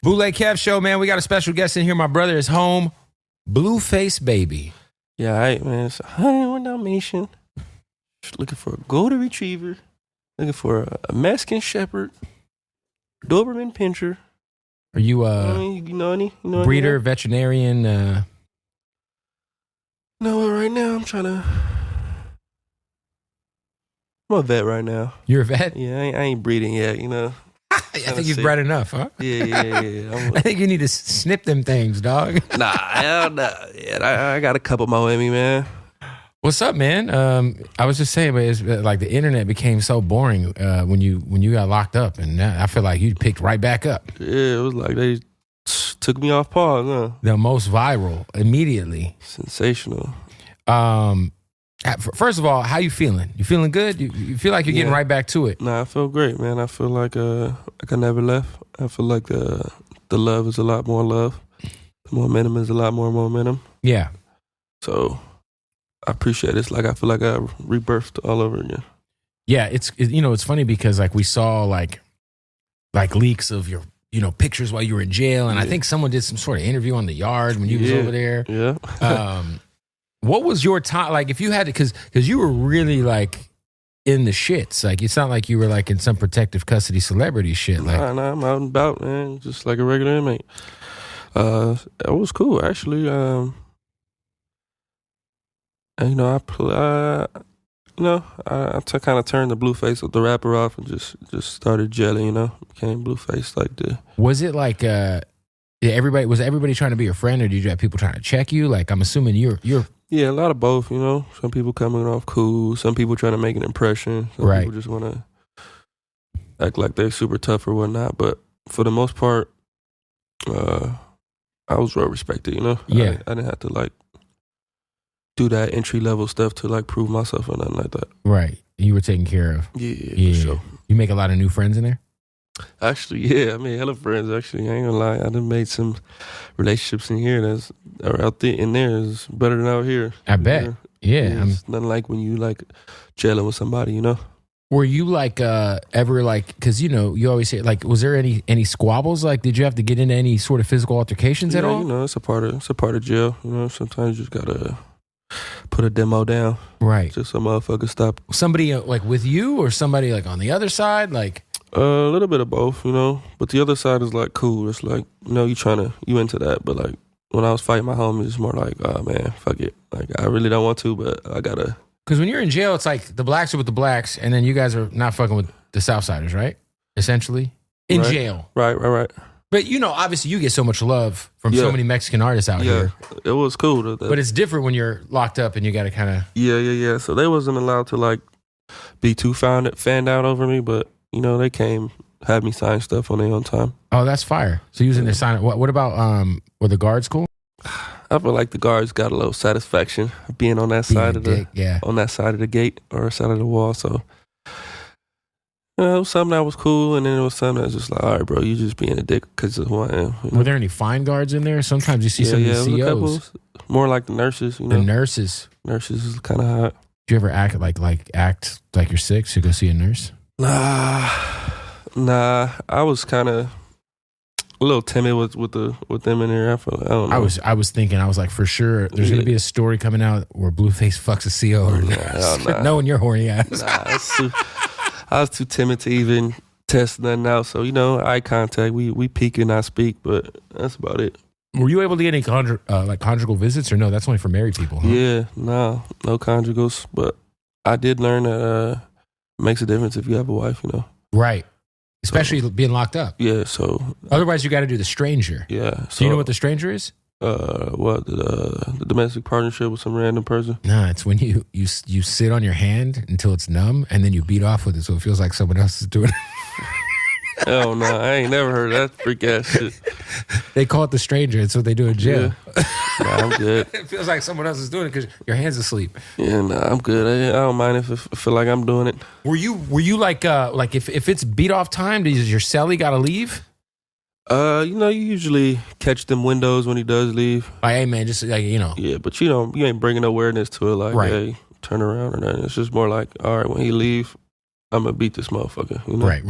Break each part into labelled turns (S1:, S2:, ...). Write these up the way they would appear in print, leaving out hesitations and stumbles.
S1: Bootleg Kev Show, man. We got a special guest in here. My brother is home. Bluface baby.
S2: Yeah, all right, man. So, hi, Dalmatian. Just looking for a golden retriever. Looking for a Mexican Shepherd. Doberman Pinscher.
S1: Are you
S2: you know any
S1: breeder, veterinarian?
S2: No, right now I'm a vet right now.
S1: You're a vet?
S2: Yeah, I ain't breeding yet, you know.
S1: I think you've bred enough, huh?
S2: Yeah.
S1: I think you need to snip them things, dog.
S2: Nah, hell nah. Yeah, I got a couple more in me, man.
S1: What's up, man? I was just saying, but it's like the internet became so boring when you got locked up, and I feel like you picked right back up.
S2: Yeah, it was like they took me off pause, huh?
S1: The most viral immediately.
S2: Sensational.
S1: First of all, how you feeling? You feeling good? You feel like you're getting right back to it?
S2: Nah, I feel great, man. I feel like I never left. I feel like the love is a lot more love. The momentum is a lot more momentum.
S1: Yeah.
S2: So I appreciate it. It's like I feel like I rebirthed all over again.
S1: Yeah, it's funny because like we saw like leaks of your pictures while you were in jail, and I think someone did some sort of interview on the yard when you was over there.
S2: Yeah.
S1: What was your time like? If you had to, because you were really like in the shits. Like it's not like you were like in some protective custody celebrity shit. Like
S2: nah, I'm out and about, man, just like a regular inmate. It was cool actually. I kind of turned the Bluface with the rapper off and just started gelling. Became Bluface like the.
S1: Was it like was everybody trying to be your friend, or did you have people trying to check you? Like I'm assuming you're.
S2: Yeah, a lot of both. Some people coming off cool, some people trying to make an impression, some people just want to act like they're super tough or whatnot. But for the most part, I was well respected.
S1: Yeah,
S2: I didn't have to like do that entry level stuff to like prove myself or nothing like that.
S1: Right, you were taken care of.
S2: Yeah, for sure.
S1: You make a lot of new friends in there.
S2: Actually, yeah, I made hella friends. Actually, I ain't gonna lie, I done made some relationships in here out there in there is better than out here.
S1: I bet. Yeah,
S2: it's nothing like when you like jailing with somebody.
S1: Were you like ever like, because you always say like, was there any squabbles? Like, did you have to get into any sort of physical altercations at all?
S2: It's a part of jail. Sometimes you just gotta put a demo down,
S1: right?
S2: Just so motherfuckers stop.
S1: Somebody like with you, or somebody like on the other side, like.
S2: A little bit of both, but the other side is like cool. It's like, you into that. But like when I was fighting my homies, it's more like, oh man, fuck it. Like I really don't want to, but I gotta.
S1: Because when you're in jail, it's like the blacks are with the blacks, and then you guys are not fucking with the Southsiders, right? Essentially, in jail.
S2: Right.
S1: But obviously you get so much love from so many Mexican artists out here.
S2: It was cool.
S1: But it's different when you're locked up and you got to kind of.
S2: Yeah. So they wasn't allowed to like be too fanned out over me, but. They came, had me sign stuff on their own time.
S1: Oh, that's fire. So you was in there signing. What about, were the guards cool?
S2: I feel like the guards got a little satisfaction being on that side of the gate or side of the wall. So it was something that was cool, and then it was something that's just like, all right, bro, you just being a dick because of who I am.
S1: Were there any fine guards in there? Sometimes you see some of the COs.
S2: More like the nurses.
S1: The nurses.
S2: Nurses is kind of hot.
S1: Do you ever act like you're sick to go see a nurse?
S2: Nah. I was kind of a little timid with them in there. I don't know.
S1: I was thinking. I was like, for sure, there's gonna be a story coming out where Bluface fucks a CO or knowing your horny ass.
S2: I was too timid to even test nothing out. So eye contact. We peek and I speak, but that's about it.
S1: Were you able to get any conjugal visits or no? That's only for married people. Huh?
S2: Yeah, no conjugals. But I did learn that. Makes a difference if you have a wife,
S1: Right. Especially being locked up.
S2: Yeah, so.
S1: Otherwise, you got to do the stranger.
S2: Yeah.
S1: So, do you know what the stranger is?
S2: The domestic partnership with some random person?
S1: Nah, it's when you sit on your hand until it's numb, and then you beat off with it so it feels like someone else is doing it.
S2: Hell no, I ain't never heard of that freak ass shit.
S1: They call it the stranger. It's what they do in jail.
S2: Yeah. Nah, I'm good.
S1: It feels like someone else is doing it because your hand's asleep.
S2: Yeah, nah, I'm good. I don't mind if I feel like I'm doing it.
S1: Were you like if it's beat off time, does your cellie got to leave?
S2: You usually catch them windows when he does leave.
S1: Like, hey man, just like
S2: Yeah, but you ain't bringing awareness to it. Like, hey, turn around or nothing. It's just more like, all right, when he leave, I'm gonna beat this motherfucker.
S1: Right.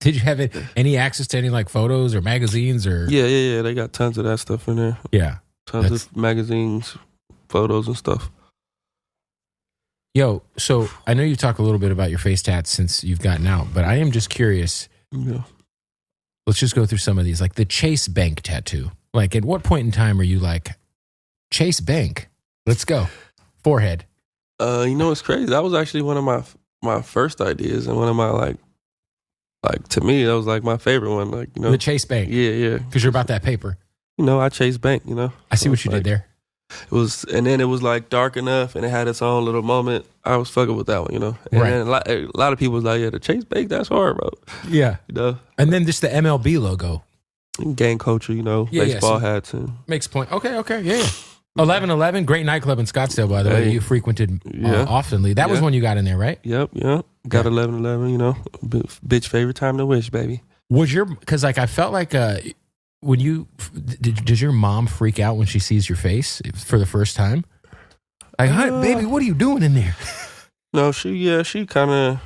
S1: Did you have any access to any like photos or magazines or?
S2: Yeah. They got tons of that stuff in there.
S1: Yeah.
S2: Tons of magazines, photos and stuff.
S1: Yo, so I know you talk a little bit about your face tats since you've gotten out, but I am just curious.
S2: Yeah.
S1: Let's just go through some of these. Like the Chase Bank tattoo. Like at what point in time are you like, Chase Bank, let's go. Forehead.
S2: It's crazy. That was actually one of my first ideas and one of my like to me, that was like my favorite one. Like,
S1: The Chase Bank.
S2: Yeah.
S1: Because you're about that paper.
S2: I chase bank,
S1: I see what you did there.
S2: Then it was like dark enough and it had its own little moment. I was fucking with that one, And
S1: Right.
S2: then a lot of people was like, yeah, the chase bank, that's hard, bro.
S1: Yeah. And then just the MLB logo.
S2: Gang culture, baseball hats. And
S1: makes a point. Okay. Yeah. 1111, great nightclub in Scottsdale, by the way. You frequented oftenly. That was when you got in there, right?
S2: Yep. Got 1111, bitch favorite time to wish, baby.
S1: Because like I felt like when you, did your mom freak out when she sees your face for the first time? Like, hi, baby, what are you doing in there?
S2: No, she kind of.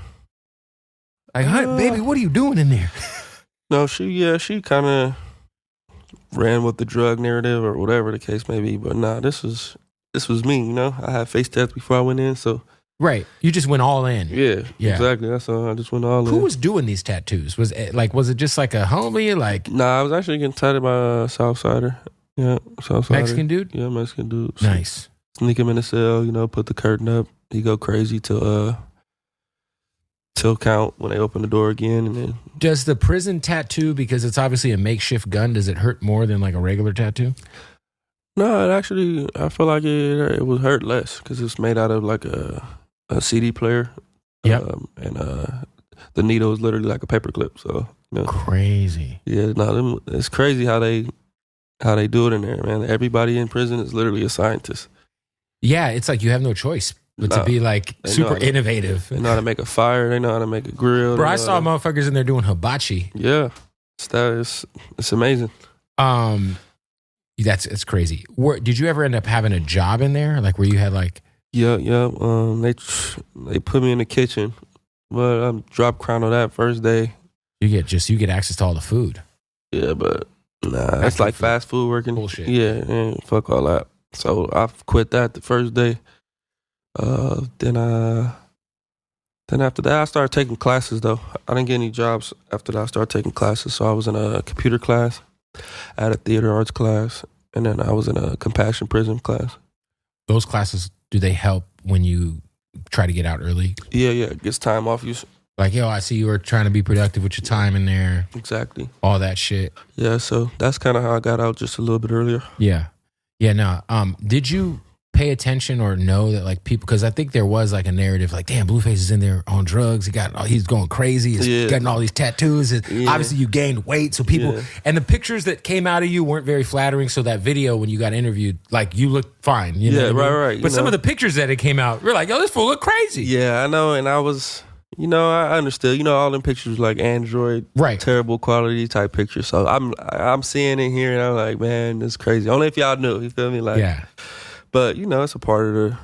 S1: Like, hi, baby, what are you doing in there?
S2: No, she kind of ran with the drug narrative or whatever the case may be. But nah, this was me, I had face tats before I went in, so.
S1: Right. You just went all in.
S2: Yeah. Exactly. That's all. I just went all in.
S1: Who was doing these tattoos? Was it just like a homie? Like,
S2: nah, I was actually getting tatted by a Southsider. Yeah, Southsider.
S1: Mexican dude?
S2: Yeah, Mexican dude. So
S1: nice.
S2: sneak him in the cell, put the curtain up. He go crazy till count when they open the door again. And then
S1: does the prison tattoo, because it's obviously a makeshift gun, does it hurt more than like a regular tattoo?
S2: No, it actually, I feel like it would hurt less because it's made out of like a CD player.
S1: Yep.
S2: And the needle is literally like a paper clip. So
S1: crazy.
S2: Yeah, no, it's crazy how they do it in there, man. Everybody in prison is literally a scientist.
S1: Yeah, it's like you have no choice but to be like super innovative.
S2: They know how to make a fire. They know how to make a grill.
S1: Bro, I saw motherfuckers in there doing hibachi.
S2: Yeah, it's amazing.
S1: It's crazy. Did you ever end up having a job in there? Like where you had like?
S2: Yeah. They put me in the kitchen, but I'm drop crown on that first day.
S1: You get access to all the food.
S2: Yeah, but nah, that's like fast food working.
S1: Bullshit.
S2: Yeah, fuck all that. So I quit that the first day. Then after that, I started taking classes though. I didn't get any jobs after that. I started taking classes. So I was in a computer class, I had a theater arts class, and then I was in a compassion prison class.
S1: Those classes, do they help when you try to get out early?
S2: Yeah, it gets time off you.
S1: Like, yo, I see you were trying to be productive with your time in there.
S2: Exactly.
S1: All that shit.
S2: Yeah, so that's kind of how I got out just a little bit earlier.
S1: Yeah. No. Did you pay attention or know that like people, because I think there was like a narrative like, damn, Bluface is in there on drugs. He's going crazy. He's getting all these tattoos. Obviously you gained weight. So people, and the pictures that came out of you weren't very flattering. So that video, when you got interviewed, like you looked fine. You know what I mean?
S2: Right.
S1: But some of the pictures that it came out, we're like, yo, this fool look crazy.
S2: Yeah, I know. And I was, I understood. All them pictures like Android, terrible quality type pictures. So I'm seeing it here and I'm like, man, this is crazy. Only if y'all knew, you feel me? Like,
S1: yeah.
S2: But it's a part of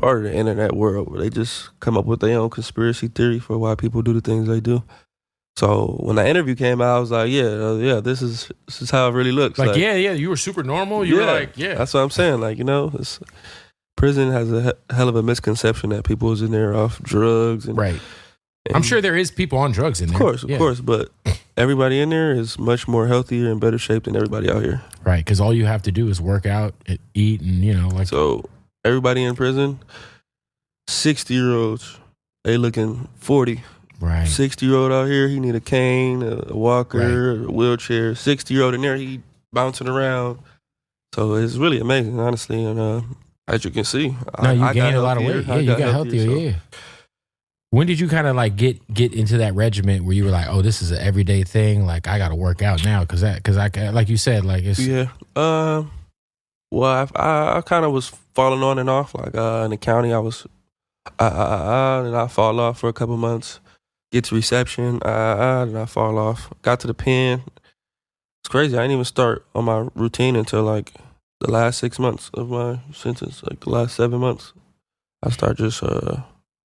S2: the internet world where they just come up with their own conspiracy theory for why people do the things they do. So when the interview came out, I was like, yeah, this is how it really looks.
S1: Like yeah, you were super normal. You were like, yeah.
S2: That's what I'm saying. Like, prison has a hell of a misconception that people is in there off drugs. And,
S1: right. I'm sure there is people on drugs in there.
S2: Of course, but everybody in there is much more healthier and better shape than everybody out here.
S1: Right, because all you have to do is work out, eat, and like.
S2: So everybody in prison, 60-year-olds, they looking 40.
S1: Right.
S2: 60-year-old out here, he need a cane, a walker, a wheelchair. 60-year-old in there, he bouncing around. So it's really amazing, honestly. And as you can see,
S1: you gained a lot of weight. Yeah, you got healthier. So. Yeah. When did you kind of like get into that regiment where you were like, oh, this is an everyday thing? Like, I got to work out now because I like you said, like it's
S2: Well, I kind of was falling on and off. Like in the county, I was and I fall off for a couple months. Get to reception, and I fall off. Got to the pen. It's crazy. I didn't even start on my routine until like the last 6 months of my sentence. Like the last 7 months, I started just.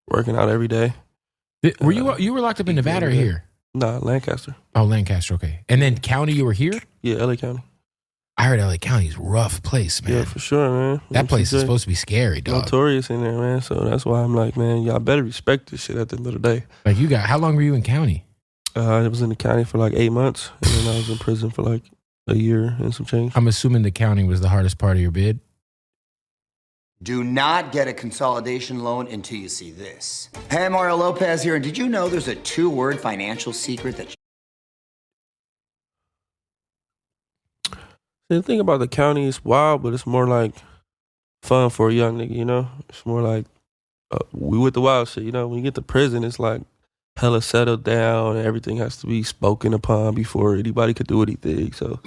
S2: Working out every day.
S1: Were you locked up in Nevada or here?
S2: Nah, Lancaster.
S1: Oh, Lancaster. Okay. And then county, you were here?
S2: Yeah, LA County.
S1: I heard LA County's a rough place, man.
S2: Yeah, for sure, man.
S1: That place is supposed to be scary, dog.
S2: Notorious in there, man. So that's why I'm like, man, y'all better respect this shit at the end of the day.
S1: Like how long were you in county?
S2: I was in the county for like 8 months, and then I was in prison for like a year and some change.
S1: I'm assuming the county was the hardest part of your bid.
S3: Do not get a consolidation loan until you see this. Hey, Mario Lopez here, and did you know there's a 2-word financial secret that...
S2: The thing about the county is wild, but it's more like fun for a young nigga, you know? It's more like, we with the wild shit, you know? When you get to prison, it's like hella settled down, and everything has to be spoken upon before anybody could do anything, so...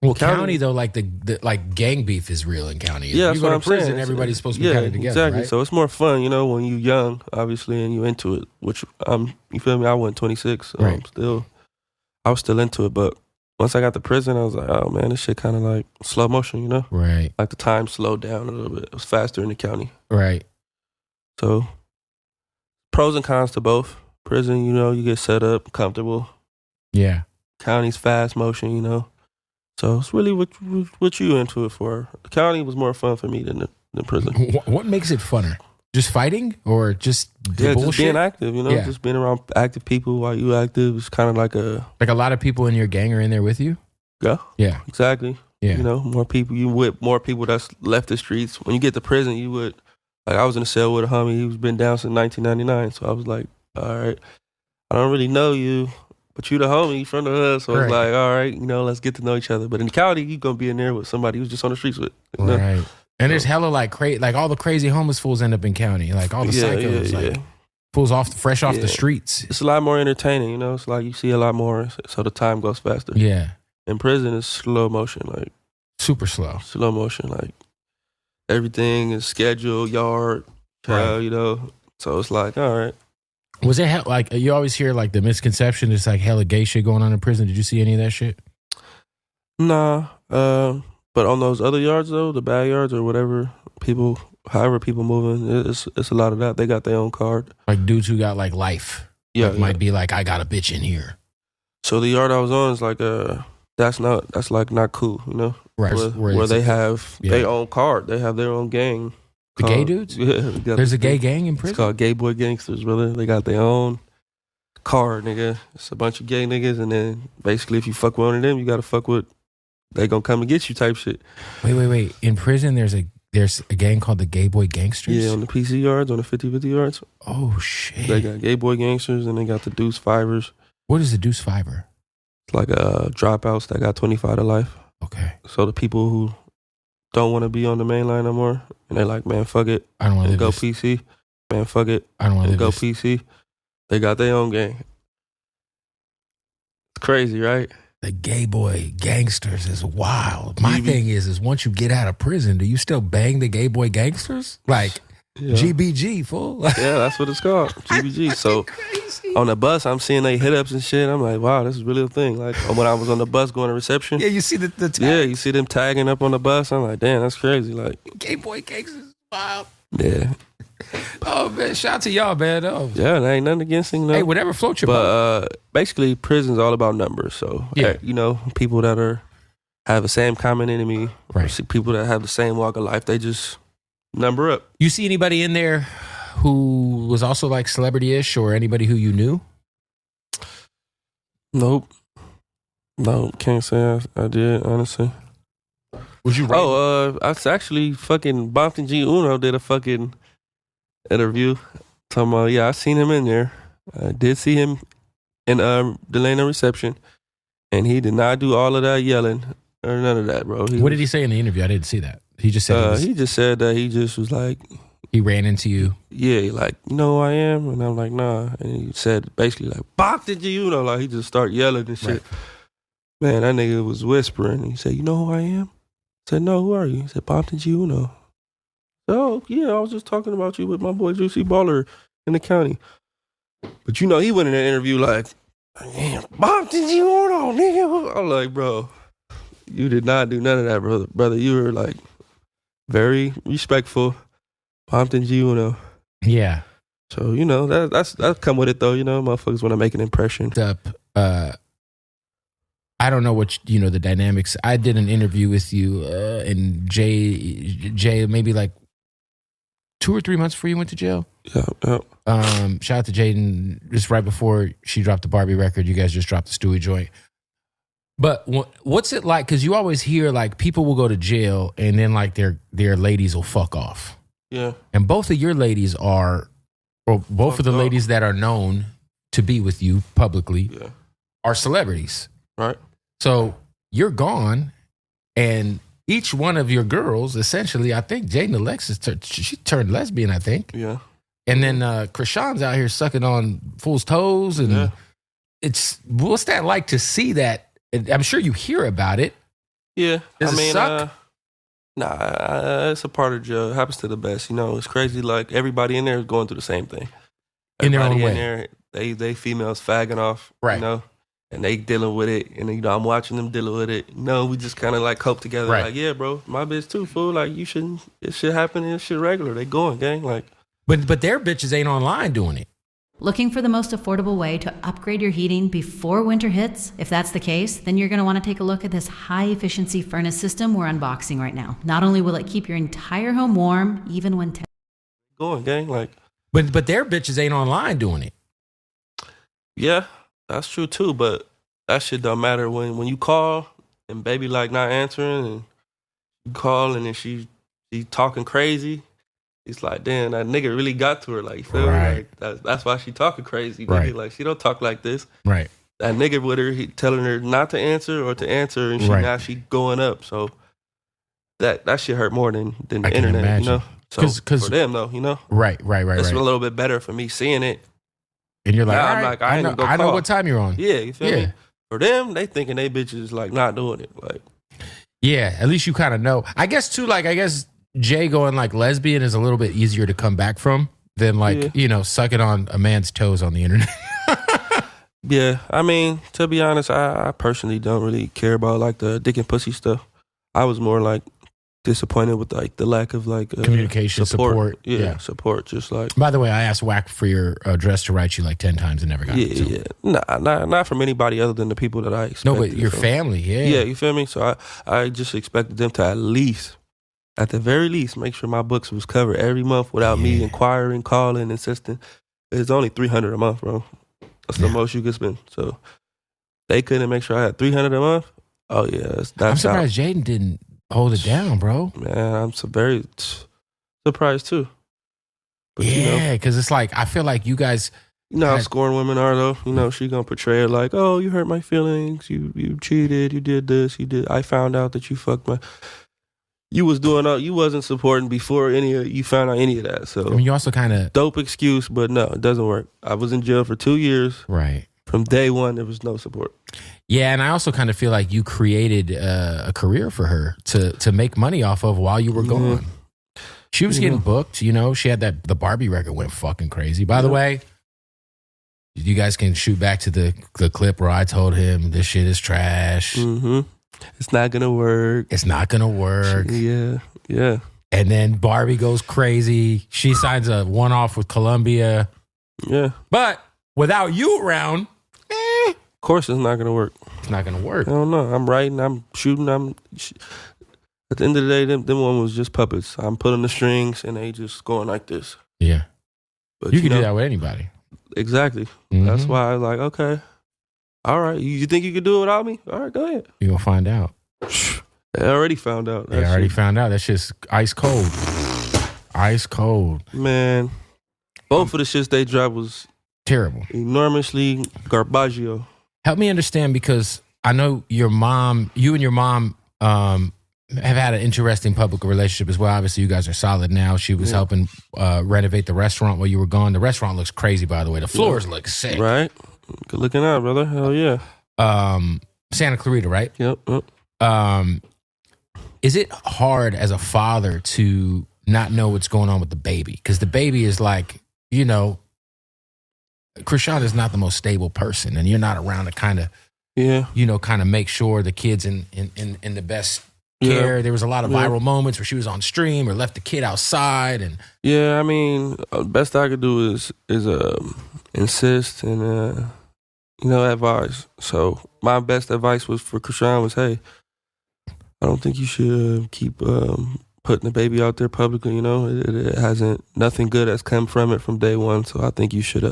S1: Well, county though, like the like gang beef is real in county.
S2: Yeah,
S1: you go to prison, everybody's supposed to be kind of together.
S2: Exactly.
S1: Right?
S2: So it's more fun, you know, when you young, obviously, and you into it. Which you feel me? I wasn't 26, so
S1: right.
S2: I was still into it. But once I got to prison, I was like, oh man, this shit kind of like slow motion, you know?
S1: Right.
S2: Like the time slowed down a little bit. It was faster in the county.
S1: Right.
S2: So pros and cons to both. Prison, you know, you get set up, comfortable.
S1: Yeah.
S2: County's fast motion, you know. So it's really what you into it for. The county was more fun for me than prison.
S1: What makes it funner? Just fighting or just bullshit?
S2: Just being active, you know, just being around active people while you active. It's kind of like a
S1: lot of people in your gang are in there with you.
S2: Yeah, exactly.
S1: Yeah,
S2: you know, more people. You with more people that's left the streets. When you get to prison, you would like I was in a cell with a homie. He's been down since 1999. So I was like, all right, I don't really know you. But you the homie from the hood, so it's like, all right, you know, let's get to know each other. But in the county, you gonna be in there with somebody who's just on the streets with. You know?
S1: Right. And there's hella like all the crazy homeless fools end up in county. Like all the psychos, like fools fresh off the streets.
S2: It's a lot more entertaining, you know. It's like you see a lot more, so the time goes faster.
S1: Yeah.
S2: In prison, it's slow motion, like
S1: super slow.
S2: Slow motion, like everything is scheduled, yard, child, you know. So it's like, all right.
S1: Was it like you always hear like the misconception? It's like hella gay shit going on in prison. Did you see any of that shit?
S2: Nah, but on those other yards though, the bad yards or whatever, however people moving, it's a lot of that. They got their own card.
S1: Like dudes who got like life.
S2: Yeah,
S1: might be like, I got a bitch in here.
S2: So the yard I was on is like that's not cool, you know.
S1: Right.
S2: Where they have their own card, they have their own gang.
S1: The gay dudes?
S2: Yeah.
S1: There's a gay gang in prison?
S2: It's called Gay Boy Gangsters, brother. They got their own card, nigga. It's a bunch of gay niggas, and then basically if you fuck with one of them, you gotta fuck with, they gonna come and get you type shit.
S1: Wait. In prison, there's a gang called the Gay Boy Gangsters?
S2: Yeah, on the PC yards, on the 50-50 yards.
S1: Oh, shit.
S2: They got Gay Boy Gangsters, and they got the Deuce Fivers.
S1: What is the Deuce Fiver?
S2: It's like dropouts that got 25 to life.
S1: Okay.
S2: So the people who don't want to be on the main line no more, and they're like, man, fuck it.
S1: I don't want to
S2: go PC. Man, fuck it.
S1: I don't want to
S2: go PC. They got their own gang. It's crazy, right?
S1: The Gay Boy Gangsters is wild. My thing is once you get out of prison, do you still bang the Gay Boy Gangsters? Like GBG, fool.
S2: Yeah, that's what it's called. GBG. So on the bus, I'm seeing they hit ups and shit. I'm like, wow, this is really a thing. Like when I was on the bus going to reception.
S1: Yeah, you see the tag.
S2: Yeah, you see them tagging up on the bus. I'm like, damn, that's crazy. Like
S1: Gay Boy Gangsters is wild.
S2: Yeah.
S1: Oh man, shout out to y'all, man. Oh.
S2: Yeah, there ain't nothing against it. You know?
S1: Hey, whatever floats your boat.
S2: But basically, prison's all about numbers. So you know, people that have the same common enemy,
S1: right?
S2: People that have the same walk of life, they just number up.
S1: You see anybody in there who was also like celebrity-ish, or anybody who you knew?
S2: Nope. No, can't say I did, honestly.
S1: Was you?
S2: I was actually fucking Bompton G Uno did a fucking interview. Talking about, I seen him in there. I did see him in Delano reception, and he did not do all of that yelling or none of that, bro.
S1: What did he say in the interview? I didn't see that. He just said
S2: he just said that he just was like,
S1: he ran into you.
S2: Yeah, like, you know who I am? And I'm like, nah. And he said basically like, Bompton G Uno, like he just started yelling and shit.
S1: Right.
S2: Man, that nigga was whispering. He said, you know who I am? I said, no, who are you? He said, Bompton G Uno. Oh, yeah, I was just talking about you with my boy Juicy Baller in the county. But you know, he went in that interview like, damn, Bompton G Uno, nigga. I'm like, bro, you did not do none of that, brother. Brother, you were like very respectful. Bompton G Uno.
S1: Yeah.
S2: So, you know, that's come with it though, you know, motherfuckers want to make an impression.
S1: I don't know what, you know, the dynamics. I did an interview with you and Jay, maybe like 2 or 3 months before you went to jail.
S2: Yeah.
S1: Shout out to Jaden. Just right before she dropped the Barbie record, you guys just dropped the Stewie joint. But what's it like? Because you always hear like people will go to jail and then like their ladies will fuck off.
S2: Yeah.
S1: And both of your ladies are, or both of the ladies that are known to be with you publicly are celebrities.
S2: Right.
S1: So you're gone, and each one of your girls, essentially, I think Jaden Alexis, she turned lesbian, I think.
S2: Yeah.
S1: And then Krishan's out here sucking on fools' toes, and what's that like to see that? I'm sure you hear about it.
S2: Yeah.
S1: Does it suck?
S2: It's a part of jail. It happens to the best. You know, it's crazy. Like everybody in there is going through the same thing.
S1: In their own
S2: Everybody
S1: way.
S2: There, they females fagging off.
S1: Right.
S2: You know. And they dealing with it, and you know I'm watching them dealing with it. No, we just kind of like cope together.
S1: Right.
S2: Like, yeah, bro, my bitch too, fool. Like, you shouldn't. It should happen. It shit regular. They going, gang. Like,
S1: but their bitches ain't online doing it.
S4: Looking for the most affordable way to upgrade your heating before winter hits? If that's the case, then you're going to want to take a look at this high-efficiency furnace system we're unboxing right now. Not only will it keep your entire home warm, even when
S2: going, gang. Like,
S1: but their bitches ain't online doing it.
S2: Yeah, that's true too. But that shit don't matter when you call and baby like not answering, and you call and then she talking crazy. It's like, damn, that nigga really got to her. Like, you feel me? Like, that's why she talking crazy. Right. Like, she don't talk like this.
S1: Right.
S2: That nigga with her, he telling her not to answer or to answer, and now she going up. So that shit hurt more than the internet, imagine. You know? So for them though, you know?
S1: Right.
S2: It's a little bit better for me seeing it.
S1: And you're like,
S2: now I'm like, I
S1: know what time you're on.
S2: Yeah, you feel me? For them, they thinking they bitches like not doing it. Like,
S1: yeah, at least you kind of know. I guess too, like, Jay going like lesbian is a little bit easier to come back from than like, you know, sucking on a man's toes on the internet.
S2: Yeah, I mean, to be honest, I personally don't really care about like the dick and pussy stuff. I was more like disappointed with like the lack of like
S1: communication support.
S2: Yeah, support. Just like.
S1: By the way, I asked Wack for your address to write you like 10 times and never got it.
S2: Yeah. Not from anybody other than the people that I expected.
S1: No, but your family,
S2: Yeah, you feel me? So I just expected them to at the very least, make sure my books was covered every month without me inquiring, calling, insisting. It's only $300 a month, bro. That's the most you can spend. So they couldn't make sure I had $300 a month. Oh yeah, that's
S1: I'm surprised Jaden didn't hold it down, bro.
S2: Man, I'm very surprised too. But,
S1: yeah, because it's like I feel like you guys.
S2: You know how scorned women are, though. You know, she gonna portray it like, "Oh, you hurt my feelings. You cheated. You did this. You did. I found out that you fucked my." You was doing all. You wasn't supporting before you found out any of that. So
S1: I mean, you also kind of
S2: dope excuse, but no, it doesn't work. I was in jail for 2 years.
S1: Right.
S2: From day one, there was no support.
S1: Yeah, and I also kind of feel like you created a career for her to make money off of while you were gone. She was getting booked. You know, she had the Barbie record went fucking crazy. By the way, you guys can shoot back to the clip where I told him this shit is trash.
S2: Mm-hmm. It's not gonna work.
S1: It's not gonna work.
S2: Yeah.
S1: And then Barbie goes crazy. She signs a one-off with Columbia.
S2: Yeah.
S1: But without you around,
S2: of course it's not gonna work.
S1: It's not gonna work.
S2: I don't know. I'm writing. I'm shooting. At the end of the day, them one was just puppets. I'm pulling the strings and they just going like this.
S1: Yeah.
S2: But
S1: you can do that with anybody.
S2: Exactly. Mm-hmm. That's why I was like, okay. All right, you think you could do it without me? All right, go ahead.
S1: You're going to find out.
S2: They already found out.
S1: They already found out. That shit's ice cold. Ice cold.
S2: Man, both of the shits they dropped was
S1: terrible.
S2: Enormously garbaggio.
S1: Help me understand, because I know you and your mom have had an interesting public relationship as well. Obviously, you guys are solid now. She was helping renovate the restaurant while you were gone. The restaurant looks crazy, by the way. The floors look sick.
S2: Right? Good looking out, brother. Hell yeah.
S1: Santa Clarita, right?
S2: Yep.
S1: Is it hard as a father to not know what's going on with the baby? Because the baby is like, you know, Krishan is not the most stable person, and you're not around to kind of, kind of make sure the kid's in the best care. There was a lot of viral moments where she was on stream or left the kid outside. And
S2: yeah, I mean, best I could do is insist and advise. So my best advice was for Krishan was, hey, I don't think you should keep putting the baby out there publicly. It hasn't, nothing good has come from it from day one. So I think you should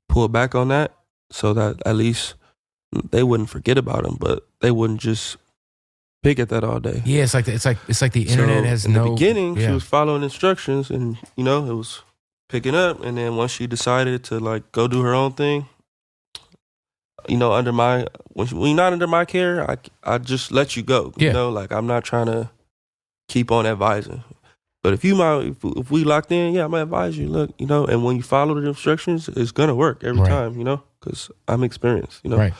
S2: pull back on that so that at least they wouldn't forget about him, but they wouldn't just pick at that all day.
S1: Yeah, it's like the internet has
S2: in the beginning, she was following instructions, and it was picking up. And then once she decided to like go do her own thing, when you're not under my care, I just let you go. Like I'm not trying to keep on advising. But if we locked in, I'm gonna advise you. Look, and when you follow the instructions, it's gonna work every time. Because I'm experienced.
S1: Right.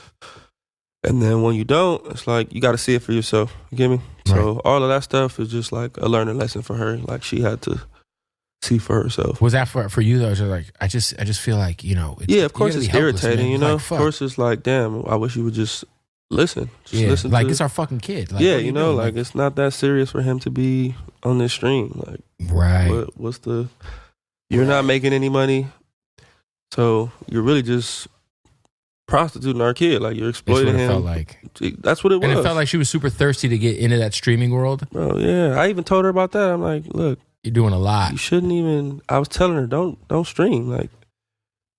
S2: And then when you don't, it's like you got to see it for yourself. You get me? So all of that stuff is just like a learning lesson for her. Like she had to see for herself.
S1: Was that for you though? Like I just feel like
S2: of course it's irritating. Of course it's like, damn, I wish you would just listen. Listen.
S1: Like it's our fucking kid. Like,
S2: like it's not that serious for him to be on this stream. Like what's you're not making any money, so you're really just prostituting our kid. Like you're exploiting him.
S1: Felt like.
S2: That's what it was.
S1: And it felt like she was super thirsty to get into that streaming world.
S2: Bro, yeah. I even told her about that. I'm like, look,
S1: you're doing a lot.
S2: You shouldn't even. I was telling her, don't stream. Like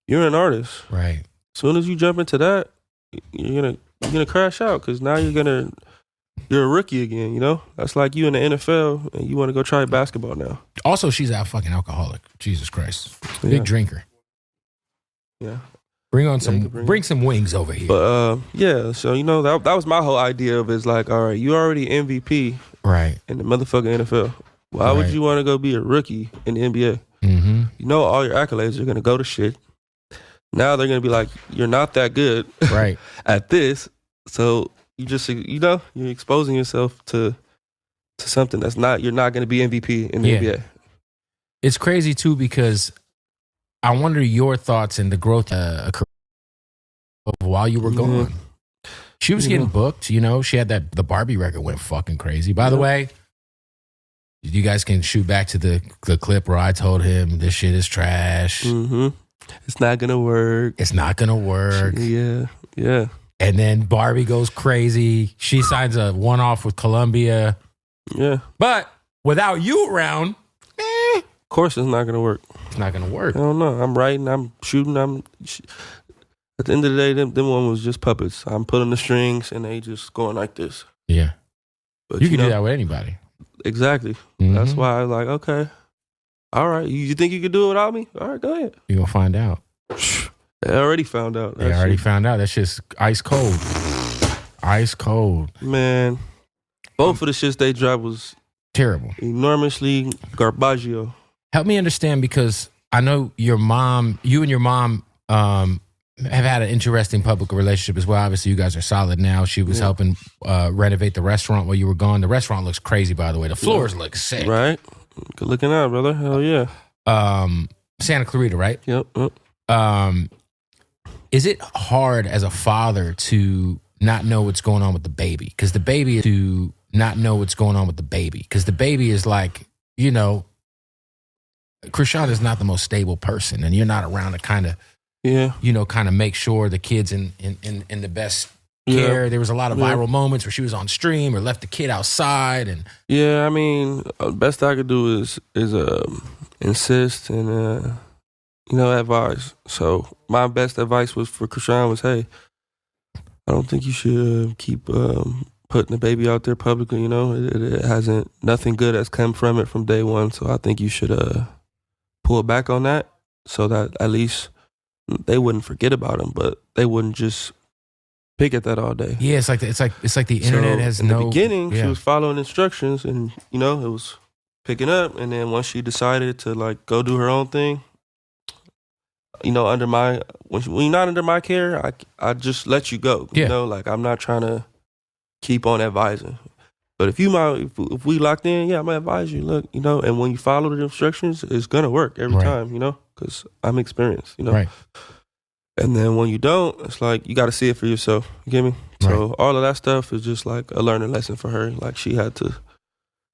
S2: you're an artist.
S1: Right.
S2: As soon as you jump into that, you're gonna crash out because now you're a rookie again. That's like you in the NFL and you want to go try basketball now.
S1: Also, she's a fucking alcoholic. Jesus Christ, big drinker.
S2: Yeah.
S1: Bring some wings over here.
S2: But so that was my whole idea of is like, all right, you already MVP in the motherfucking NFL. Why would you want to go be a rookie in the NBA? Mm-hmm. All your accolades are gonna go to shit. Now they're gonna be like, you're not that good at this. So you just you're exposing yourself to something that's you're not gonna be MVP in the NBA.
S1: It's crazy too because I wonder your thoughts and the growth of while you were gone. She was getting booked, She had the Barbie record went fucking crazy. By the way, you guys can shoot back to the clip where I told him this shit is trash.
S2: Mm-hmm. It's not gonna work.
S1: It's not gonna work.
S2: Yeah.
S1: And then Barbie goes crazy. She signs a one-off with Columbia.
S2: Yeah.
S1: But without you around,
S2: of course it's not gonna work.
S1: It's not gonna work.
S2: I don't know. I'm writing. I'm shooting. At the end of the day, them one was just puppets. I'm pulling the strings and they just going like this.
S1: Yeah.
S2: But
S1: you can do that with anybody.
S2: Exactly. Mm-hmm. That's why I was like, okay, all right. You think you can do it without me? All right, go ahead.
S1: You're gonna find out.
S2: They already found out.
S1: They already found out. That's just ice cold. Ice cold.
S2: Man, both of the shits they dropped was
S1: terrible.
S2: Enormously garbaggio.
S1: Help me understand because I know you and your mom have had an interesting public relationship as well. Obviously, you guys are solid now. She was helping renovate the restaurant while you were gone. The restaurant looks crazy, by the way. The floors look sick.
S2: Right. Good looking out, brother. Hell yeah.
S1: Santa Clarita, right?
S2: Yep.
S1: Is it hard as a father to not know what's going on with the baby? Because the baby is like, Krishan is not the most stable person, and you're not around to kind of make sure the kid's in the best care. There was a lot of viral moments where she was on stream or left the kid outside, and
S2: I mean, best I could do is insist and advise. So my best advice was for Krishan was, hey, I don't think you should keep putting the baby out there publicly. It hasn't, nothing good has come from it from day one. So I think you should pull back on that so that at least they wouldn't forget about him, but they wouldn't just pick at that all day.
S1: Yeah, it's like the internet has
S2: in the beginning, she was following instructions, and it was picking up. And then once she decided to like go do her own thing, when you're not under my care, I just let you go. Like I'm not trying to keep on advising. But if we locked in, I'm gonna advise you. Look, and when you follow the instructions, it's gonna work every time. Because I'm experienced.
S1: Right.
S2: And then when you don't, it's like you got to see it for yourself. You get me? So all of that stuff is just like a learning lesson for her. Like she had to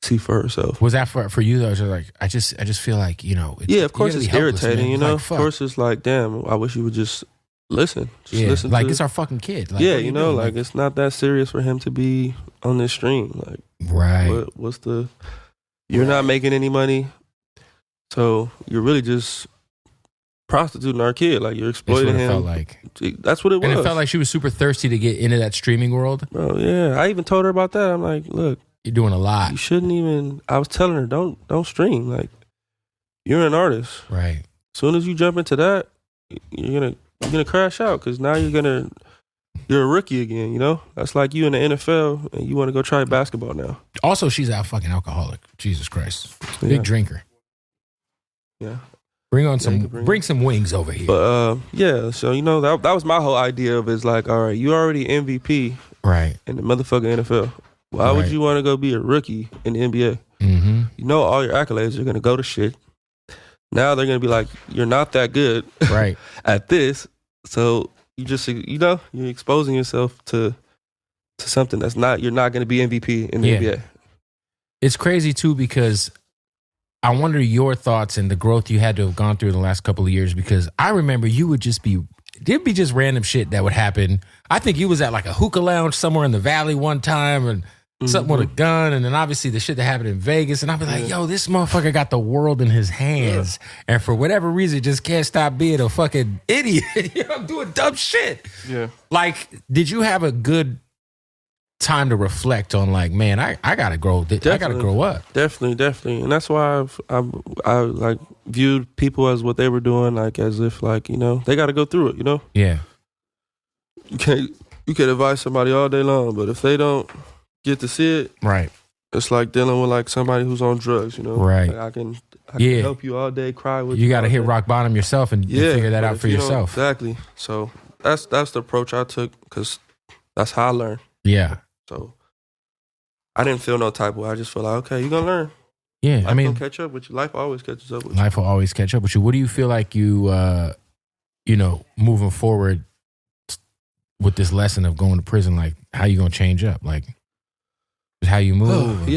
S2: see for herself.
S1: Was that for you though? So like, I just feel like, you know.
S2: Of course it's irritating,
S1: man.
S2: you know.
S1: Like,
S2: of course it's like, damn, I wish you would just listen.
S1: Listen like, it's our fucking kid. Like,
S2: you know, like it's not that serious for him to be on this stream. Like, what's the, you're not making any money. So you're really just prostituting our kid. Like you're exploiting him.
S1: Felt like.
S2: That's what it was.
S1: And it felt like she was super thirsty to get into that streaming world.
S2: Bro, yeah. I even told her about that. I'm like, look.
S1: You're doing a lot.
S2: You shouldn't even, I was telling her, don't stream. Like, you're an artist.
S1: Right.
S2: As soon as you jump into that, you're gonna crash out because now you're a rookie again, you know? That's like you in the NFL and you want to go try basketball now.
S1: Also, she's a fucking alcoholic. Jesus Christ. Big drinker.
S2: Yeah.
S1: Bring some wings over here.
S2: But so you know that was my whole idea of is like, all right, you already MVP in the motherfucking NFL. Why would you want to go be a rookie in the NBA? Mm-hmm. You know all your accolades are gonna go to shit. Now they're gonna be like, you're not that good at this. So you just you're exposing yourself to something that's not, you're not gonna be MVP in the NBA.
S1: It's crazy too because I wonder your thoughts and the growth you had to have gone through in the last couple of years, because I remember you would there'd be just random shit that would happen. I think you was at like a hookah lounge somewhere in the valley one time and something with a gun, and then obviously the shit that happened in Vegas, and I'd be like, yo, this motherfucker got the world in his hands, and for whatever reason just can't stop being a fucking idiot. I'm doing dumb shit. Yeah. Like, did you have a good time to reflect on like, man, I gotta grow. I gotta grow up.
S2: Definitely, and that's why I like viewed people as what they were doing, like as if like, you know, they got to go through it. You know. Yeah. You can advise somebody all day long, but if they don't get to see it, it's like dealing with like somebody who's on drugs. You know. Right. Like I can help you all day, cry with you.
S1: You got to hit rock bottom yourself and figure that out for yourself.
S2: Exactly. So that's the approach I took because that's how I learned.
S1: Yeah.
S2: So I didn't feel no type of way. I just feel like, okay, you're gonna learn.
S1: Yeah,
S2: Life gonna catch up with you. Life always catches up with you.
S1: Life will always catch up with you. What do you feel like you, moving forward with this lesson of going to prison? Like, how you gonna change up? Like, how you move?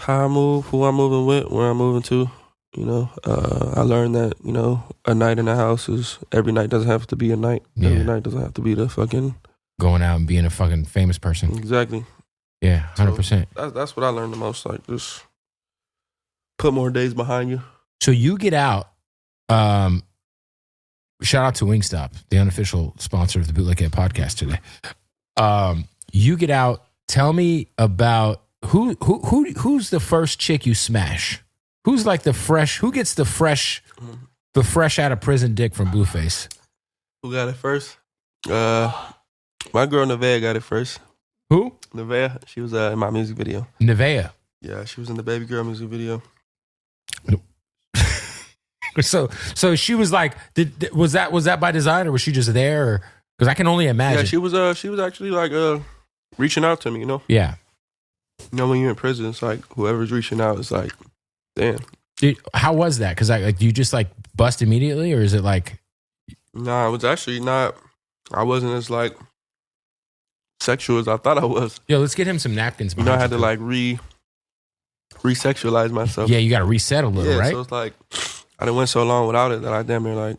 S2: How I move, who I'm moving with, where I'm moving to. You know, I learned that, you know, a night in the house is, every night doesn't have to be a night. Yeah. Every night doesn't have to be the fucking
S1: going out and being a fucking famous person.
S2: Exactly.
S1: Yeah, 100%.
S2: So that's what I learned the most. Like, just put more days behind you.
S1: So you get out. Shout out to Wingstop, the unofficial sponsor of the Bootleg Head podcast today. You get out. Tell me about who's the first chick you smash? Who's like the fresh? Who gets the fresh out of prison dick from Bluface?
S2: Who got it first? My girl Nevaeh got it first.
S1: Who?
S2: Nevaeh. She was in my music video.
S1: Nevaeh.
S2: Yeah, she was in the Baby Girl music video.
S1: So she was like, was that by design, or was she just there? Because I can only imagine.
S2: Yeah, she was actually like reaching out to me. You know.
S1: Yeah.
S2: You know, when you're in prison, it's like whoever's reaching out is like, damn.
S1: Dude, how was that? Because you just like bust immediately, or is it like?
S2: Nah, it was actually not. I wasn't as like sexual as I thought I was.
S1: Yo, let's get him some napkins.
S2: You know, I had to like re-sexualize myself.
S1: Yeah, you got to reset a little, right?
S2: So it's like I done went so long without it that I damn near like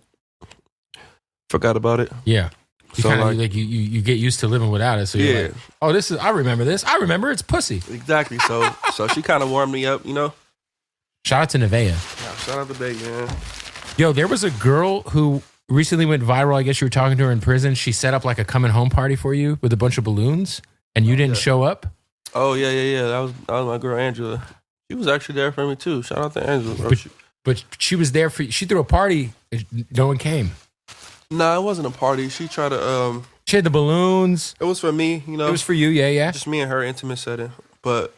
S2: forgot about it.
S1: Yeah. You so kind of you get used to living without it. So you're like, oh, I remember this. I remember it's pussy.
S2: Exactly. So she kind of warmed me up, you know.
S1: Shout out to Nevaeh.
S2: Yeah, shout out to Baby, man.
S1: Yo, there was a girl who recently went viral. I guess you were talking to her in prison. She set up like a coming home party for you with a bunch of balloons, and you didn't show up.
S2: Oh yeah. That was my girl Angela. She was actually there for me too. Shout out to Angela. Bro.
S1: But she was there for you. She threw a party. No one came.
S2: Nah, it wasn't a party. She tried to.
S1: She had the balloons.
S2: It was for me, you know.
S1: It was for you, yeah.
S2: Just me and her intimate setting. But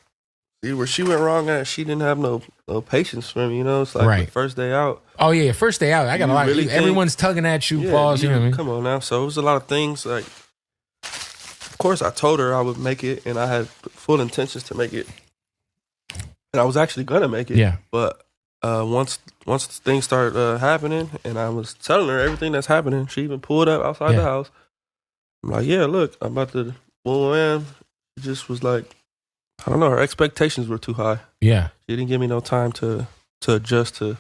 S2: where she went wrong at, she didn't have no patience for me, you know. It's like the first day out.
S1: Oh yeah, first day out. I got a lot. Really everyone's tugging at you.
S2: Yeah,
S1: pause. You know what I mean?
S2: Come on now. So it was a lot of things. Like, of course, I told her I would make it, and I had full intentions to make it, and I was actually gonna make it.
S1: Yeah.
S2: But once things started happening, and I was telling her everything that's happening, she even pulled up outside the house. I'm like, yeah, look, I'm about to Well, man, it just was like, I don't know, her expectations were too high.
S1: Yeah.
S2: She didn't give me no time to adjust to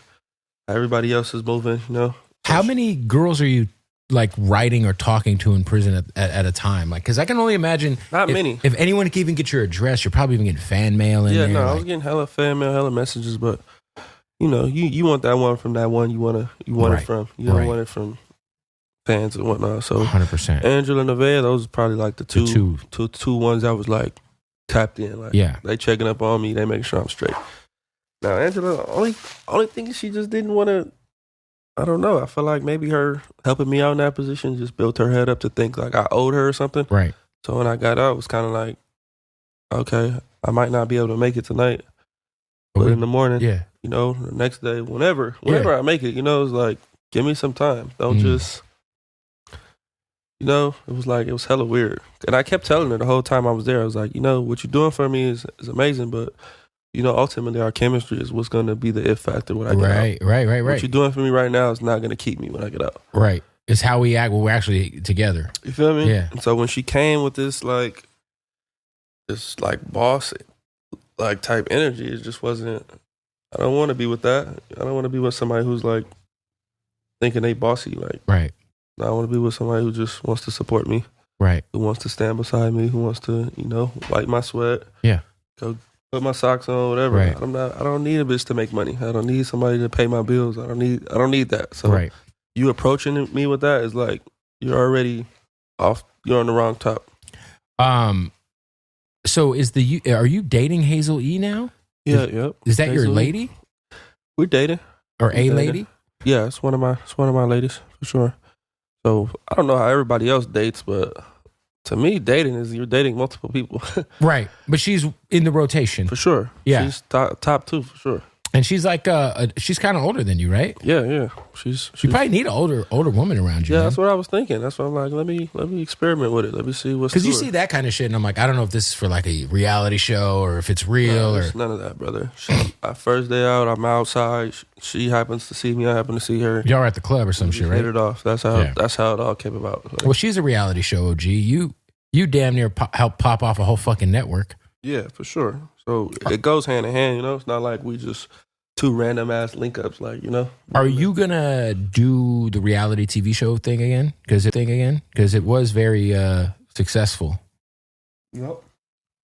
S2: how everybody else is moving, you know?
S1: How many girls are you like writing or talking to in prison at a time? Like, because I can only imagine
S2: not many.
S1: If anyone can even get your address, you're probably even getting fan mail in there.
S2: Yeah, no,
S1: like,
S2: I was getting hella fan mail, hella messages, but you know, you want that one from that one you want it from. You don't want it from fans and whatnot. So
S1: 100%.
S2: Angela and Nevaeh, those are probably like the two ones that was like tapped in. Like,
S1: yeah,
S2: they checking up on me, they making sure I'm straight. Now Angela, only thing she just didn't want to. I don't know. I feel like maybe her helping me out in that position just built her head up to think like I owed her or something.
S1: Right.
S2: So when I got out, it was kind of like, okay, I might not be able to make it tonight, but in the morning,
S1: yeah,
S2: you know, the next day, whenever I make it, you know, it's like, give me some time. Don't just, you know, it was hella weird. And I kept telling her the whole time I was there, I was like, you know, what you're doing for me is amazing, but you know, ultimately our chemistry is what's going to be the if factor when I get out. Right. What you're doing for me right now is not going to keep me when I get out.
S1: Right. It's how we act when we're actually together.
S2: You feel me?
S1: Yeah.
S2: And so when she came with this boss like type energy, it just wasn't. I don't want to be with that. I don't want to be with somebody who's like thinking they bossy. Like,
S1: right.
S2: I want to be with somebody who just wants to support me.
S1: Right.
S2: Who wants to stand beside me? Who wants to, you know, wipe my sweat?
S1: Yeah.
S2: Go put my socks on, whatever.
S1: Right.
S2: I don't need a bitch to make money. I don't need somebody to pay my bills. I don't need that. So
S1: right.
S2: You approaching me with that is like you're already off. You're on the wrong top.
S1: So are you dating Hazel E now?
S2: Yeah. Yep.
S1: Is that
S2: Hazel
S1: your lady?
S2: We're dating.
S1: Or a lady?
S2: Yeah, it's one of my ladies for sure. So I don't know how everybody else dates, but to me, dating is you're dating multiple people.
S1: Right. But she's in the rotation.
S2: For sure.
S1: Yeah.
S2: She's top two for sure.
S1: And she's like, she's kind of older than you, right?
S2: Yeah.
S1: You probably need an older woman around you.
S2: Yeah,
S1: man.
S2: that's what I was thinking. That's why I'm like, let me experiment with it. Let me see what's.
S1: Because you see that kind of shit, and I'm like, I don't know if this is for like a reality show or if it's real or
S2: none of that, brother. Our first day out, I'm outside. She happens to see me. I happen to see her.
S1: Y'all are at the club or some shit, right?
S2: Hit it off. That's how it all came about. Like,
S1: well, she's a reality show OG. You damn near helped pop off a whole fucking network.
S2: Yeah, for sure. So it goes hand in hand. You know, it's not like we just two random ass link ups. Like, you know.
S1: Are you gonna do the reality TV show thing again? Because it was very successful.
S2: Yep.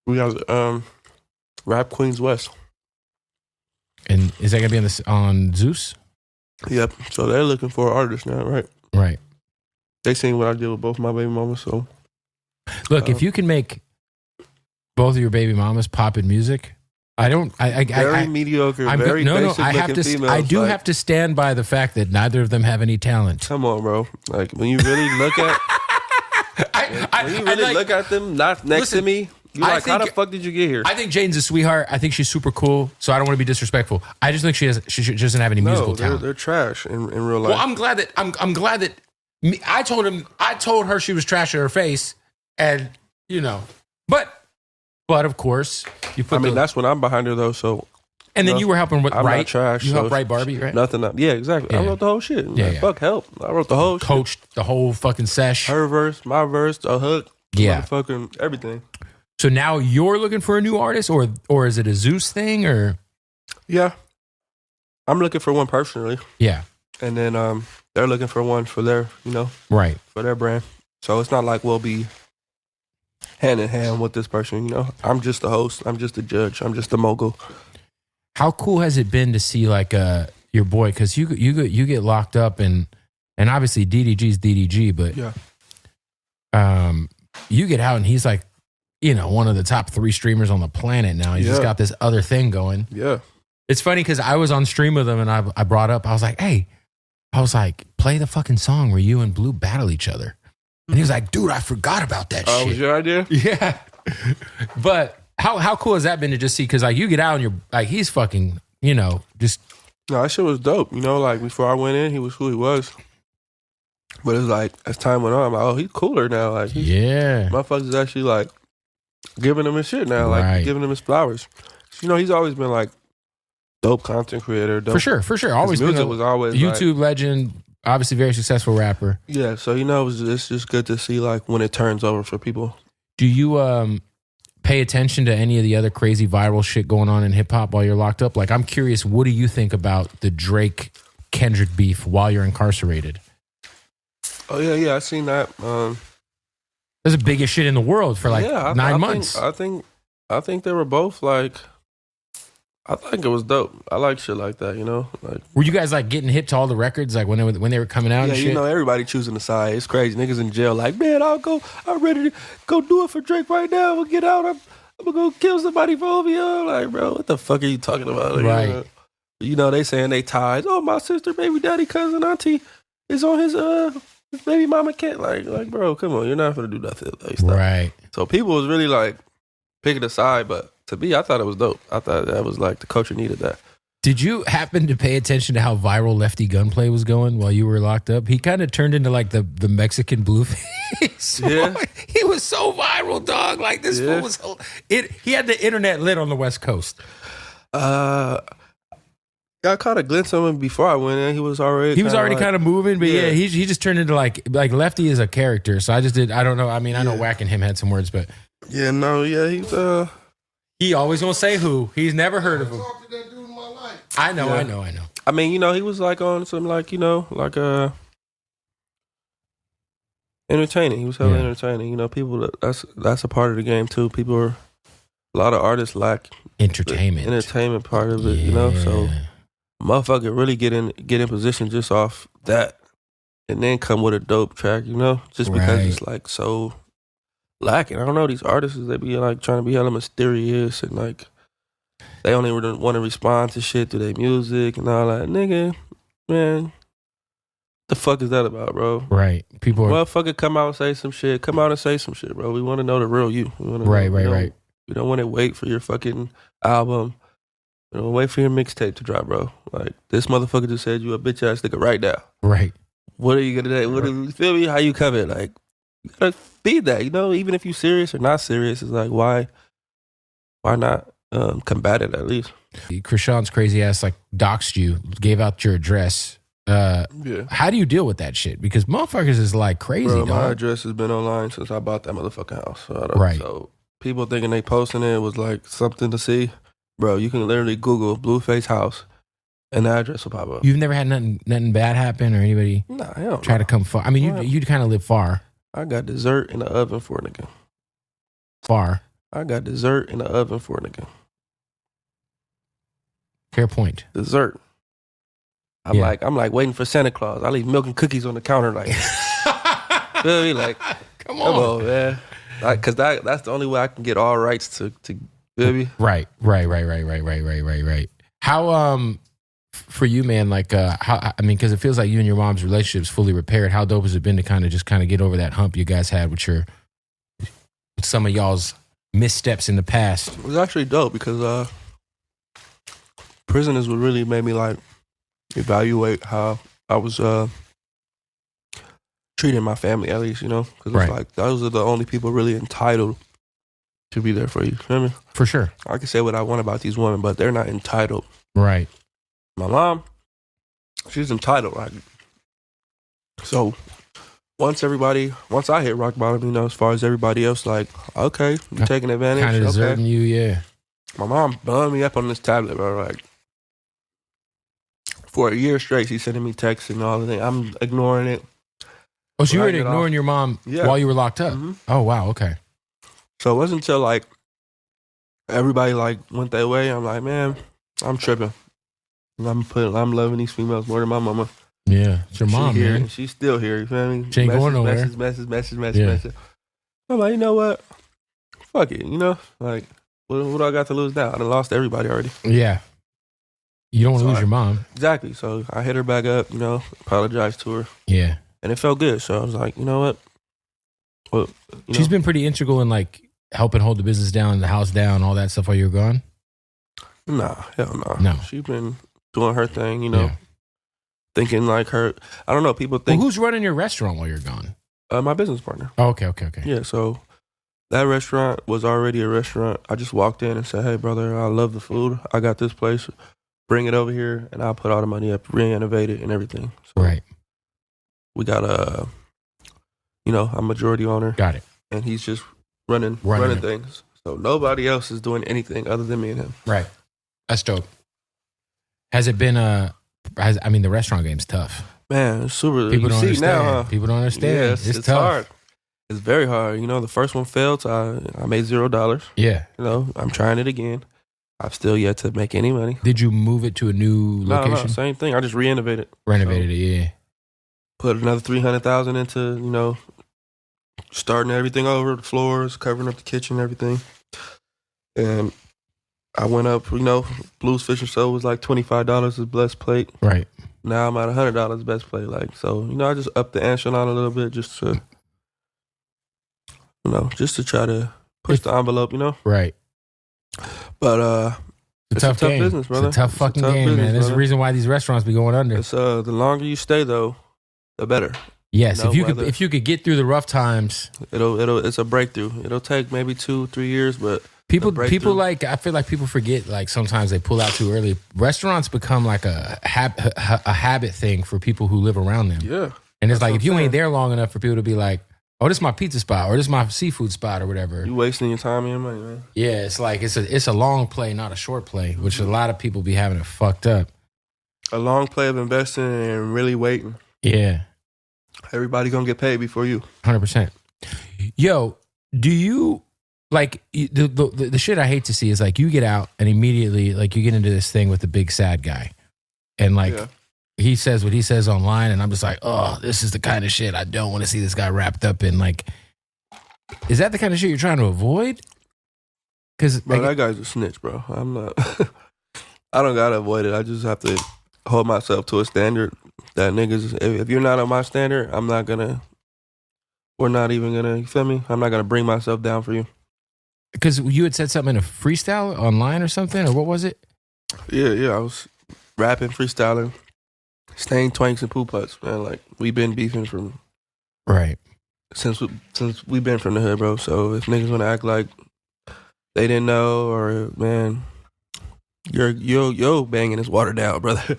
S2: We got Rap Queens West.
S1: And is that gonna be on Zeus?
S2: Yep. So they're looking for an artist now, right?
S1: Right.
S2: They seen what I did with both my baby mamas. So
S1: look, if you can make both of your baby mamas pop in music,
S2: very mediocre, very basic looking females.
S1: I do have to stand by the fact that neither of them have any talent.
S2: Come on, bro. Like when you really look at, look at them, not next to me. You're like, how the fuck did you get here?
S1: I think Jane's a sweetheart. I think she's super cool. So I don't want to be disrespectful. I just think she doesn't have any musical talent.
S2: They're trash in real life.
S1: Well, I'm glad that I told her she was trash to her face, and you know, but of course you put.
S2: That's when I'm behind her though. So.
S1: And then you were helping with
S2: I'm
S1: write.
S2: Not trash.
S1: You helped write Barbie, right?
S2: Nothing. Yeah, exactly.
S1: Yeah.
S2: I wrote the whole shit.
S1: Yeah.
S2: Fuck help. I wrote the whole
S1: Coached
S2: shit.
S1: the whole fucking sesh.
S2: Her verse, my verse, a hook.
S1: Yeah.
S2: Fucking everything.
S1: So now you're looking for a new artist, or is it a Zeus thing, or?
S2: Yeah. I'm looking for one personally.
S1: Yeah.
S2: And then they're looking for one for their,
S1: right,
S2: for their brand. So it's not like we'll be hand in hand with this person, I'm just the host. I'm just the judge. I'm just the mogul.
S1: How cool has it been to see like your boy? Because you get locked up and obviously DDG's DDG, but you get out and he's like, one of the top 3 streamers on the planet now. He's just got this other thing going.
S2: Yeah.
S1: It's funny because I was on stream with him and I brought up, I was like, play the fucking song where you and Blue battle each other. And he was like, dude, I forgot about that shit.
S2: Oh, was your idea?
S1: Yeah. But how cool has that been to just see? Because like you get out and you're like, he's fucking, just.
S2: No, that shit was dope. Like before I went in, he was who he was. But it's like, as time went on, I'm like, oh, he's cooler now. Like, motherfuckers actually like giving him his shit now, like giving him his flowers. He's always been like dope content creator. Dope.
S1: For sure. Always
S2: his music
S1: been
S2: was always
S1: YouTube legend, obviously very successful rapper.
S2: Yeah, so it's just good to see like when it turns over for people.
S1: Do you pay attention to any of the other crazy viral shit going on in hip hop while you're locked up? Like, I'm curious, what do you think about the Drake Kendrick beef while you're incarcerated?
S2: Oh yeah, I seen that.
S1: That's the biggest shit in the world for like 9 months.
S2: I think they were both like. I think it was dope. I like shit like that, you know. Like,
S1: were you guys like getting hit to all the records like when they were coming out?
S2: Yeah,
S1: and shit?
S2: You know, everybody choosing a side. It's crazy. Niggas in jail like, man, I'm ready to go do it for Drake right now. We'll get out. I'm gonna go kill somebody for OVO. Like, bro, what the fuck are you talking about? Like,
S1: right.
S2: You know, they saying they ties. Oh, my sister, baby daddy, cousin, auntie is on his baby mama cat. Like, bro, come on, you're not gonna do nothing. Like, stop.
S1: Right.
S2: So people was really like picking a side, but to me, I thought it was dope. I thought that was like the culture needed that.
S1: Did you happen to pay attention to how viral Lefty Gunplay was going while you were locked up? He kind of turned into like the Mexican Bluface. Yeah. He was so viral, dog. Like this fool was he had the internet lit on the West Coast.
S2: I caught a glimpse of him before I went in. He was already
S1: kind of moving, but yeah, he just turned into like Lefty is a character. So I don't know. I mean, I know Wack and him had some words, but
S2: yeah, no, yeah, he's
S1: he always gonna say who. He's never heard of him. I know.
S2: I mean, you know, he was like on some like, you know, like entertaining. He was hella entertaining. You know, people that's a part of the game too. A lot of artists lack entertainment part of it, you know. So motherfucker really get in position just off that and then come with a dope track, you know, just because it's like so lacking. I don't know, these artists, they be like trying to be hella mysterious and like they only want to respond to shit through their music and all that. Nigga, man, the fuck is that about, bro?
S1: Right. People are...
S2: Motherfucker, come out and say some shit. Come out and say some shit, bro. We want to know the real you.
S1: Right.
S2: We don't want to wait for your fucking album. We don't wait for your mixtape to drop, bro. Like, this motherfucker just said you a bitch ass nigga right now.
S1: Right.
S2: What are you gonna do? What do you feel me? How you coming? Like, you gotta feed that, you know? Even if you serious or not serious, it's like, why not combat it at least?
S1: Krishan's crazy ass like doxed you, gave out your address. How do you deal with that shit? Because motherfuckers is like crazy,
S2: bro,
S1: dog.
S2: My address has been online since I bought that motherfucking house. So people thinking they posting it was like something to see. Bro, you can literally Google Bluface house and the address will pop up.
S1: You've never had nothing bad happen or anybody try to come far? I mean, you kind of live far.
S2: I got dessert in the oven for a nigga.
S1: Far.
S2: I got dessert in the oven for a nigga.
S1: Fair point.
S2: Dessert. I'm like waiting for Santa Claus. I leave milk and cookies on the counter, like, feel me? Like, come on, man. Like, cause that's the only way I can get all rights to feel me?
S1: Right. How for you, man? Like, how? I mean, because it feels like you and your mom's relationship is fully repaired. How dope has it been to kind of get over that hump you guys had with some of y'all's missteps in the past?
S2: It was actually dope because prison is what really made me like evaluate how I was treating my family, at least, you know, because it's like those are the only people really entitled to be there for you. Feel me?
S1: For sure.
S2: I can say what I want about these women, but they're not entitled.
S1: Right.
S2: My mom, she's entitled. Like, so once I hit rock bottom, you know, as far as everybody else, like, okay, you're taking advantage.
S1: Kind of deserting you, yeah.
S2: My mom bummed me up on this tablet, bro. Like, for a year straight, she's sending me texts and all of that. I'm ignoring it.
S1: Oh, so you were ignoring your mom while you were locked up? Mm-hmm. Oh, wow, okay.
S2: So it wasn't until, like, everybody, like, went their way. I'm like, man, I'm tripping. I'm loving these females more than my mama.
S1: Yeah, it's your mom,
S2: here,
S1: man.
S2: She's still here, you feel me?
S1: She ain't going nowhere.
S2: Message. I'm like, you know what? Fuck it, you know? Like, what do I got to lose now? I done lost everybody already.
S1: Yeah. You don't want to lose your mom.
S2: Exactly. So I hit her back up, you know, apologized to her.
S1: Yeah.
S2: And it felt good. So I was like, you know what? Well,
S1: she's been pretty integral in like helping hold the business down, the house down, all that stuff while you were gone?
S2: Nah, hell no.
S1: No.
S2: She's been doing her thing, you know, thinking like her, I don't know, people think.
S1: Well, who's running your restaurant while you're gone?
S2: My business partner.
S1: Oh, okay.
S2: Yeah, so that restaurant was already a restaurant. I just walked in and said, hey, brother, I love the food. I got this place. Bring it over here, and I'll put all the money up, re-innovate it, and everything. So we got I'm majority owner.
S1: Got it.
S2: And he's just running things. So nobody else is doing anything other than me and him.
S1: Right. That's dope. Has it been I mean, the restaurant game's tough.
S2: Man, it's super.
S1: People don't understand.
S2: Now, huh?
S1: People don't understand.
S2: Yeah,
S1: it's tough.
S2: Hard. It's very hard. You know, the first one failed, so I made $0.
S1: Yeah.
S2: You know, I'm trying it again. I've still yet to make any money.
S1: Did you move it to a new location?
S2: No, same thing. I just renovated.
S1: Renovated it, yeah.
S2: Put another $300,000 into, you know, starting everything over, the floors, covering up the kitchen, everything. And I went up, you know, Blues Fish and Soul was like $25 as best plate.
S1: Right.
S2: Now I'm at $100 best plate. Like, so, you know, I just upped the echelon a little bit just to, you know, just to try to push the envelope, you know?
S1: Right.
S2: But
S1: it's a tough game.
S2: Business, brother.
S1: It's a tough fucking game, man. There's a reason why these restaurants be going under.
S2: It's the longer you stay though, the better.
S1: Yes, you know, if you could get through the rough times,
S2: it's a breakthrough. It'll take maybe 2-3 years, but people
S1: like, I feel like people forget, like sometimes they pull out too early. Restaurants become like a habit thing for people who live around them.
S2: Yeah,
S1: and it's like if you ain't there long enough for people to be like, oh, this is my pizza spot, or this is my seafood spot, or whatever.
S2: You wasting your time and your money, man.
S1: Yeah, it's like it's a long play, not a short play, which a lot of people be having it fucked up.
S2: A long play of investing and really waiting.
S1: Yeah,
S2: everybody gonna get paid before you.
S1: 100%. Yo, do you like the shit I hate to see is like you get out and immediately like you get into this thing with the big sad guy, and like. Yeah. He says what he says online, and I'm just like, oh, this is the kind of shit I don't want to see this guy wrapped up in. Like, is that the kind of shit you're trying to avoid? Because
S2: that guy's a snitch, bro. I'm not. I don't gotta avoid it. I just have to hold myself to a standard that niggas. If you're not on my standard, I'm not gonna. We're not even gonna. You feel me? I'm not gonna bring myself down for you.
S1: Because you had said something in a freestyle online or something, or what was it?
S2: Yeah. I was rapping, freestyling. Staying twanks and poo putts, man. Like we've been beefing from since we've been from the hood, bro. So if niggas wanna act like they didn't know, or man, your banging is watered down, brother.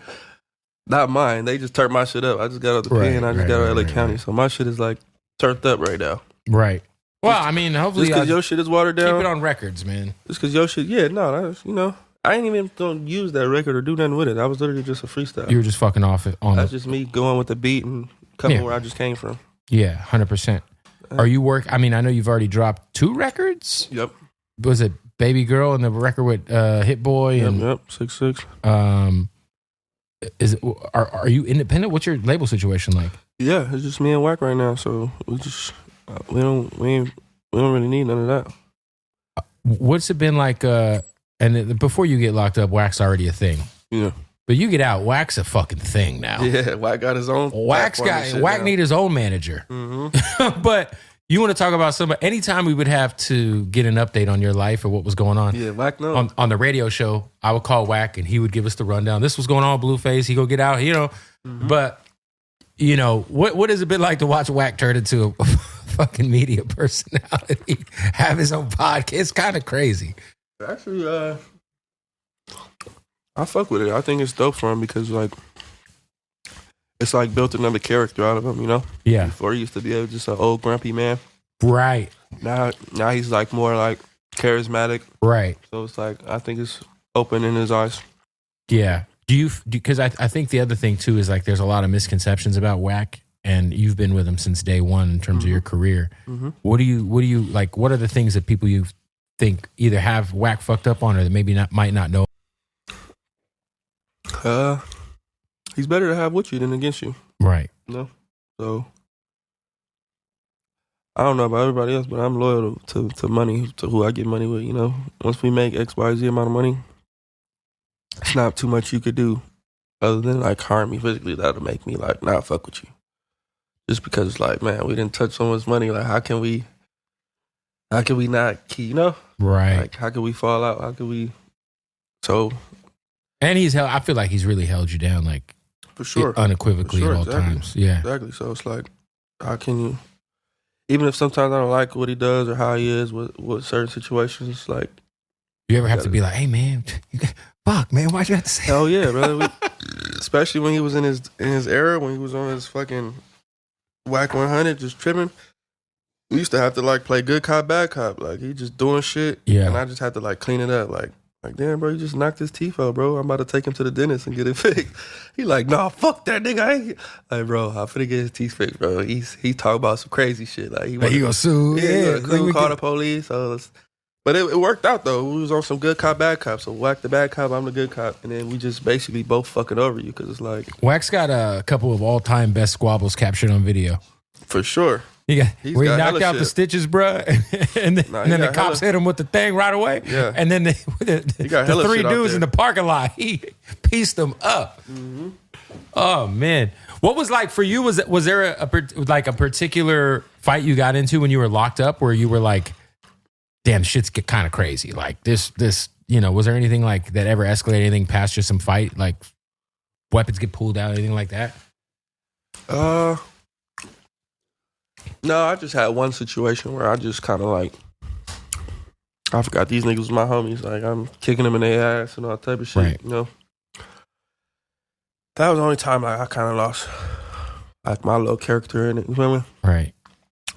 S2: Not mine. They just turned my shit up. I just got out the pen. I just got out of LA County, so my shit is like turned up right now.
S1: Right. Well, I mean, hopefully,
S2: just because your shit is watered down,
S1: keep it on records, man.
S2: Just because your shit, that's, you know. I ain't even gonna use that record or do nothing with it. I was literally just a freestyle.
S1: You were just fucking off it on.
S2: That's just me going with the beat and coming where I just came from.
S1: Yeah, 100%. Are you I mean, I know you've already dropped 2 records.
S2: Yep.
S1: Was it Baby Girl and the record with Hit Boy? And,
S2: yep. 6'6".
S1: Are you independent? What's your label situation like?
S2: Yeah, it's just me and Wack right now. So we don't really need none of that.
S1: What's it been like? And before you get locked up, Wack's already a thing.
S2: Yeah.
S1: But you get out, Wack's a fucking thing now.
S2: Yeah, Wack got his own.
S1: Wack need his own manager. Mm-hmm. But you want to talk about somebody? Anytime we would have to get an update on your life or what was going on.
S2: Yeah, Wack knows.
S1: On the radio show, I would call Wack and he would give us the rundown. This was going on, Bluface. He go get out, you know. Mm-hmm. But you know what has it been like to watch Wack turn into a fucking media personality, have his own podcast? It's kind of crazy.
S2: Actually, I fuck with it. I think it's dope for him because like it's like built another character out of him, you know?
S1: Yeah.
S2: Before he used to be just an old grumpy man.
S1: Right.
S2: Now he's like more like charismatic.
S1: Right.
S2: So it's like I think it's open in his eyes.
S1: Yeah. Because I think the other thing too is like there's a lot of misconceptions about Wack, and you've been with him since day one in terms of your career. Mm-hmm. What do you like? What are the things that people you think either have Wack fucked up on or that maybe might not know?
S2: He's better to have with you than against you.
S1: Right.
S2: You know? So I don't know about everybody else, but I'm loyal to money, to who I get money with, you know. Once we make XYZ amount of money, it's not too much you could do other than like harm me physically that'll make me like not fuck with you. Just because it's like, man, we didn't touch someone's money, like how can we not keep, you know?
S1: Right.
S2: Like how can we fall out? How can we
S1: And I feel like he's really held you down, like
S2: for sure,
S1: unequivocally
S2: for sure,
S1: at all
S2: exactly.
S1: times. Yeah,
S2: exactly. So it's like, how can you? Even if sometimes I don't like what he does or how he is with certain situations, like
S1: you ever have to be like, "Hey, man, fuck, man, why'd you have to say?"
S2: Hell yeah, brother. Especially when he was in his era, when he was on his fucking Wack 100, just tripping. we used to have to like play good cop, bad cop. Like he just doing shit, and I just had to like clean it up. Like damn, bro, you just knocked his teeth out, bro. I'm about to take him to the dentist and get it fixed. He like, nah, fuck that nigga. I ain't. Like, bro, I'm finna get his teeth fixed, bro. He talk about some crazy shit. Like he
S1: gonna sue.
S2: Yeah, he call the police. So but it worked out though. We was on some good cop, bad cop. So Wack the bad cop, I'm the good cop, and then we just basically both fucking over you because it's like
S1: Wack's got a couple of all-time best squabbles captured on video.
S2: For sure.
S1: He knocked out
S2: shit.
S1: the stitches, bro, and then the cops hit him with the thing right away.
S2: Yeah.
S1: And then the three dudes in the parking lot, he pieced them up.
S2: Mm-hmm.
S1: Oh man, what was like for you? Was there a particular fight you got into when you were locked up where you were like, damn, shit's get kind of crazy? Like this, was there anything like that ever escalated anything past just some fight, like weapons get pulled out, anything like that?
S2: No, I just had one situation where I just kind of like, I forgot these niggas was my homies. Like I'm kicking them in their ass and all type of shit.
S1: Right.
S2: You know, that was the only time like I kind of lost like my little character in it. You feel me?
S1: Right.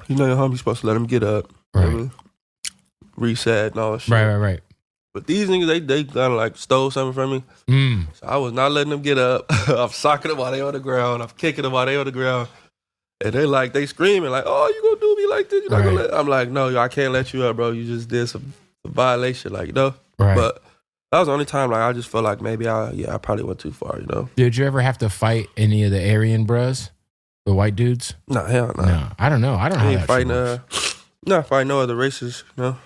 S2: You know your homie's supposed to let him get up.
S1: Right.
S2: You know what I mean? Reset and all that shit.
S1: Right.
S2: But these niggas, they kind of like stole something from me. So I was not letting them get up. I'm socking them while they on the ground. I'm kicking them while they on the ground. And they screaming like, "Oh, you gonna do me like this? You're not gonna let?" I'm like, "No, I can't let you up, bro. You just did some violation, like, you know."
S1: Right.
S2: But that was the only time like I just felt like maybe I probably went too far, you know.
S1: Did you ever have to fight any of the Aryan bros, the white dudes?
S2: Nah, hell no.
S1: No, I don't know. I don't know. I ain't
S2: fighting. Not fighting no other races, you know.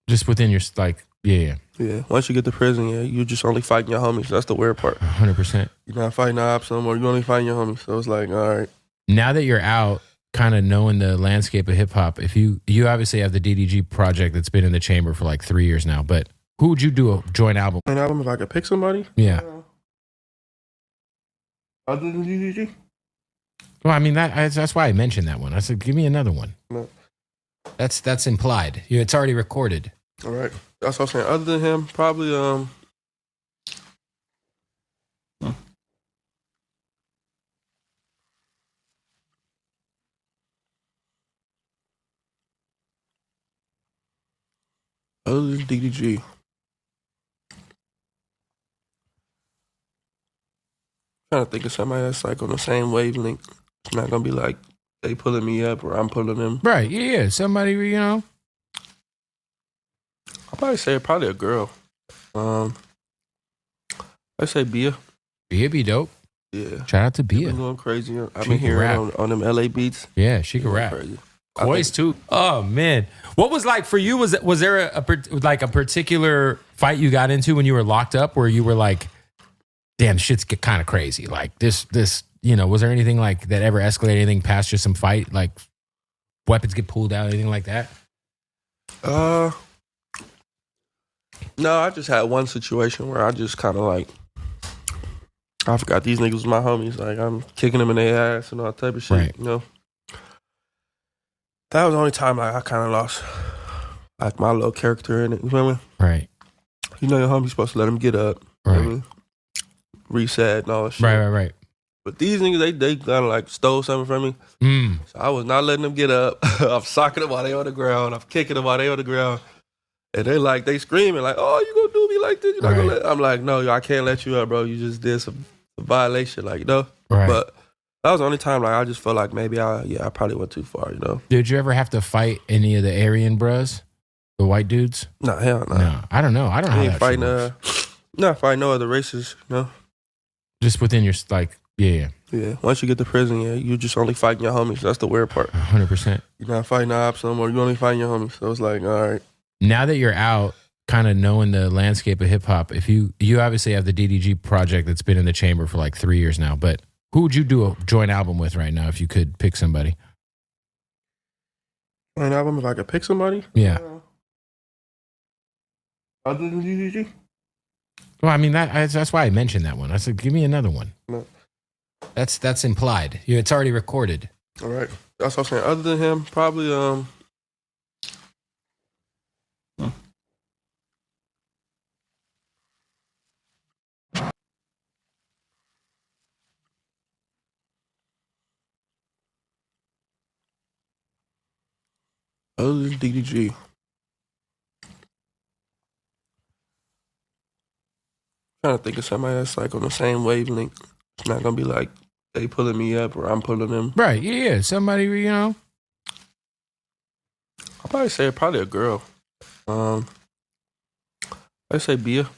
S1: Just within your like, yeah.
S2: Yeah. Once you get to prison, you just only fighting your homies. That's the weird part.
S1: 100%.
S2: You're not fighting the ops no more. You only fighting your homies. So it's like, all right.
S1: Now that you're out, kind of knowing the landscape of hip hop, if you obviously have the DDG project that's been in the chamber for like 3 years now, but who would you do a joint album?
S2: An album if I could pick somebody?
S1: Yeah.
S2: Other than DDG?
S1: Well, I mean that's why I mentioned that one. I said, give me another one.
S2: No.
S1: That's implied. It's already recorded.
S2: All right. That's what I'm saying. Other than him, probably other than DDG. Trying to think of somebody that's like on the same wavelength. It's not gonna be like they pulling me up or I'm pulling them.
S1: Right. Yeah. Somebody,
S2: I'll probably say a girl. I say Bia.
S1: Bia be dope.
S2: Yeah.
S1: Shout out to
S2: Been
S1: Bia.
S2: going crazy. I've been hearing on them LA beats.
S1: Yeah, she can rap.
S2: Crazy.
S1: Voice too. Oh man, what was like for you? Was there a particular fight you got into when you were locked up where you were like, damn, shit's get kind of crazy? Like this, was there anything like that ever escalated anything past just some fight? Like weapons get pulled out, anything like that?
S2: No, I just had one situation where I just kind of like, I forgot these niggas was my homies. Like I'm kicking them in their ass and all type of shit.
S1: Right.
S2: You know. That was the only time like I kind of lost like my little character in it. You feel me?
S1: Right.
S2: You know your homie's supposed to let him get up.
S1: Right.
S2: You know what I mean? Reset and all that shit.
S1: Right.
S2: But these niggas, they kind of like stole something from me. So I was not letting them get up. I'm socking them while they on the ground. I'm kicking them while they on the ground. And they screaming like, "Oh, you gonna do me like this? You're not gonna let?" I'm like, "No, I can't let you up, bro. You just did some violation, like, you know."
S1: Right.
S2: But that was the only time like I just felt like maybe I probably went too far, you know.
S1: Did you ever have to fight any of the Aryan bros, the white dudes?
S2: Nah, hell no.
S1: No, I don't know. I don't know.
S2: I ain't fighting. Not fighting no other races, you know.
S1: Just within your like, yeah.
S2: Yeah. Once you get to prison, you just only fighting your homies. That's the weird part.
S1: 100%.
S2: You're not fighting the ops no more. You only fighting your homies. So it's like, all right.
S1: Now that you're out, kind of knowing the landscape of hip hop, if you obviously have the DDG project that's been in the chamber for like 3 years now, but who would you do a joint album with right now if you could pick somebody?
S2: An album if I could pick somebody?
S1: Yeah.
S2: Other than DDG?
S1: Well, I mean that's why I mentioned that one. I said, give me another one.
S2: No.
S1: That's implied. It's already recorded.
S2: All right. That's what I'm saying. Other than him, probably Other than DDG. Trying to think of somebody that's like on the same wavelength. It's not gonna be like they pulling me up or I'm pulling them.
S1: Right, yeah. Somebody, you know.
S2: I'll probably say a girl. I'd say Bia.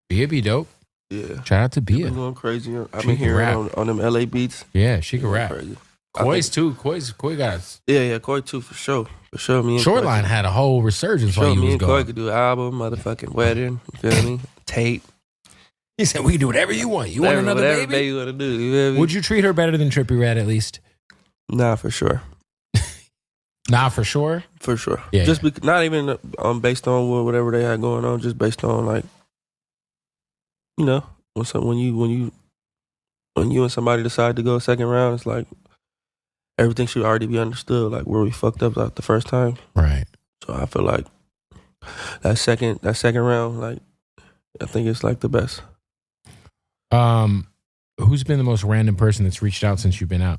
S1: Bia be dope.
S2: Yeah.
S1: Shout out to Bia.
S2: Been going crazy. I've been hearing on them LA beats.
S1: Yeah, she can rap.
S2: Crazy.
S1: Koi's too. Koi got us.
S2: Yeah, Koi too, for sure. For sure. Me and
S1: Shoreline had a whole resurgence while you was
S2: me and
S1: gone.
S2: Koi could do an album, motherfucking wedding. You feel me? Tape.
S1: He said, we can do whatever you want. You want another
S2: whatever
S1: baby?
S2: you want to do. You feel me?
S1: Would you treat her better than Trippie Redd at least?
S2: Nah, for sure.
S1: Nah, for sure?
S2: For sure.
S1: Yeah.
S2: Just not even based on whatever they had going on, just based on like, you know, when you and somebody decide to go a second round, it's like everything should already be understood, like where we fucked up like the first time.
S1: Right.
S2: So I feel like that second round, like I think it's like the best.
S1: Who's been the most random person that's reached out since you've been out?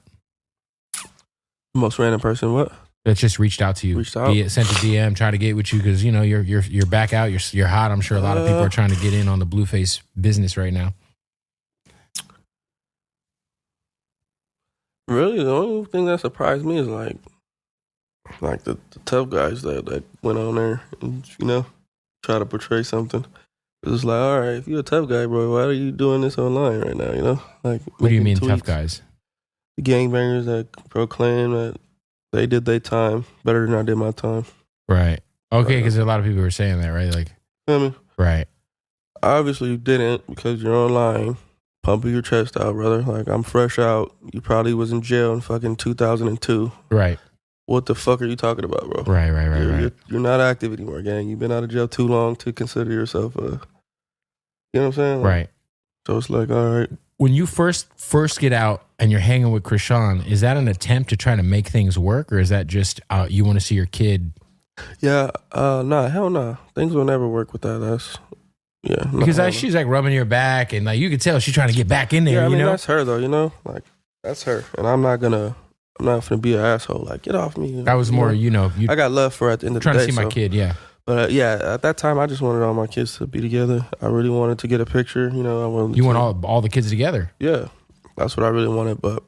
S2: Most random person, what?
S1: That just reached out to you.
S2: Reached out?
S1: Sent a DM, try to get with you because, you know, you're back out. You're hot. I'm sure a lot of people are trying to get in on the Bluface business right now.
S2: Really, the only thing that surprised me is like the tough guys that went on there and, you know, try to portray something. It's like, all right, if you're a tough guy, bro, why are you doing this online right now, you know? Like,
S1: what do you mean
S2: tweets.
S1: tough guys?
S2: The gangbangers that proclaim that they did their time better than I did my time.
S1: Right. Okay, because a lot of people were saying that, right? Like,
S2: feel me?
S1: right.
S2: Obviously you didn't because you're online, pumping your chest out, brother. Like, I'm fresh out. You probably was in jail in fucking 2002.
S1: Right.
S2: What the fuck are you talking about, bro?
S1: Right.
S2: You're not active anymore, gang. You've been out of jail too long to consider yourself a, you know what I'm saying? Like,
S1: Right.
S2: So it's like, all right.
S1: When you first get out and you're hanging with Krishan, is that an attempt to try to make things work, or is that just you want to see your kid?
S2: Yeah, nah, hell nah. Things will never work with that. That's
S1: Because she's like rubbing your back, and like you can tell she's trying to get back in there.
S2: Yeah, I mean,
S1: you know,
S2: that's her though. You know, like that's her, and I'm not gonna be an asshole. Like, get off me.
S1: That was more, you know.
S2: I got love for her at the end of the day.
S1: Trying to see my kid, yeah.
S2: But yeah, at that time, I just wanted all my kids to be together. I really wanted to get a picture. You know,
S1: you want all the kids together.
S2: Yeah, that's what I really wanted. But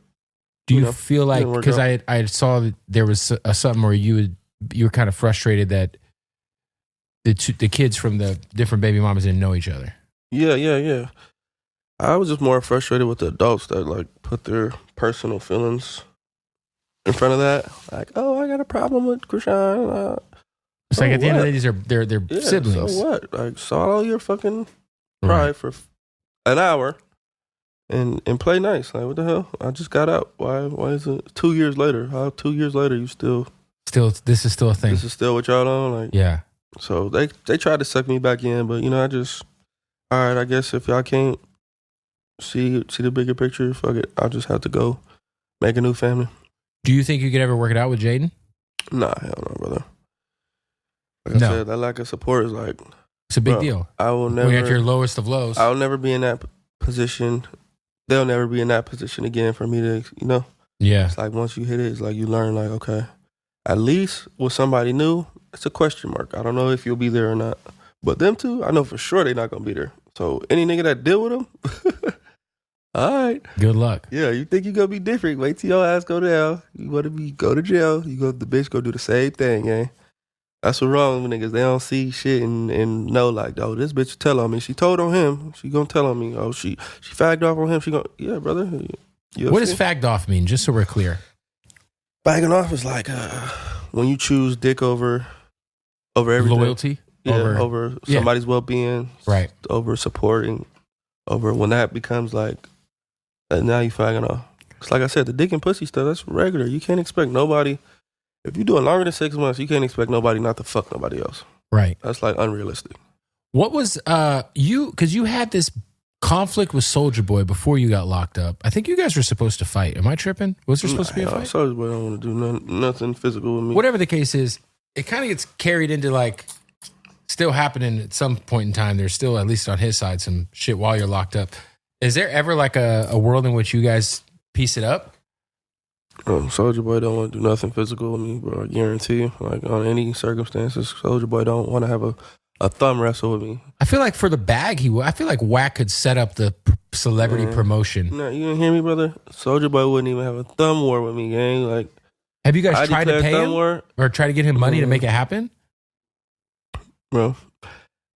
S1: do you feel like, because I saw that there was something where you were kind of frustrated that the kids from the different baby mamas didn't know each other?
S2: Yeah. I was just more frustrated with the adults that like put their personal feelings in front of that. Like, oh, I got a problem with Krishan.
S1: It's like at the end of the day, they're siblings.
S2: So what? Like, swallow your fucking pride for an hour and play nice. Like, what the hell? I just got out. Why is it 2 years later? How 2 years later you still
S1: this is still a thing?
S2: This is still what y'all on? Like,
S1: yeah.
S2: So they tried to suck me back in, but you know, I just, all right, I guess if y'all can't see the bigger picture, fuck it. I'll just have to go make a new family.
S1: Do you think you could ever work it out with Jaden?
S2: Nah, hell no, brother. Like I said, that lack of support is like,
S1: it's a big deal.
S2: I will never.
S1: When you're at your lowest of lows.
S2: I'll never be in that position. They'll never be in that position again for me to, you know.
S1: Yeah.
S2: It's like once you hit it, it's like you learn, like, okay, at least with somebody new, it's a question mark. I don't know if you'll be there or not. But them two, I know for sure they're not gonna be there. So any nigga that deal with them, all right.
S1: Good luck.
S2: Yeah, you think you gonna be different? Wait till your ass go down. You want to go to jail? The bitch go do the same thing, eh? That's what wrong with niggas. They don't see shit and know like, oh, this bitch tell on me. She told on him. She gonna tell on me. Oh, she fagged off on him. She gonna, yeah, brother.
S1: What does fagged off mean? Just so we're clear.
S2: Fagging off is like when you choose dick over everything.
S1: Loyalty?
S2: Yeah, over somebody's well-being.
S1: Right.
S2: Over supporting. Over when that becomes like, now you fagging off. It's like I said, the dick and pussy stuff, that's regular. You can't expect nobody. If you're doing longer than 6 months, you can't expect nobody not to fuck nobody else.
S1: Right.
S2: That's like unrealistic.
S1: What was because you had this conflict with Soulja Boy before you got locked up. I think you guys were supposed to fight. Am I tripping? Was there supposed to be a fight?
S2: Soulja Boy don't want to do nothing physical with me.
S1: Whatever the case is, it kind of gets carried into like still happening at some point in time. There's still, at least on his side, some shit while you're locked up. Is there ever like a world in which you guys piece it up?
S2: Soulja Boy don't want to do nothing physical with me, bro. I guarantee you. Like, on any circumstances, Soulja Boy don't want to have a thumb wrestle with me.
S1: I feel like for the bag, I feel like Wack could set up the celebrity promotion.
S2: No, you didn't hear me, brother? Soulja Boy wouldn't even have a thumb war with me, gang. Like,
S1: have you guys tried to pay him or try to get him money to make it happen?
S2: Bro,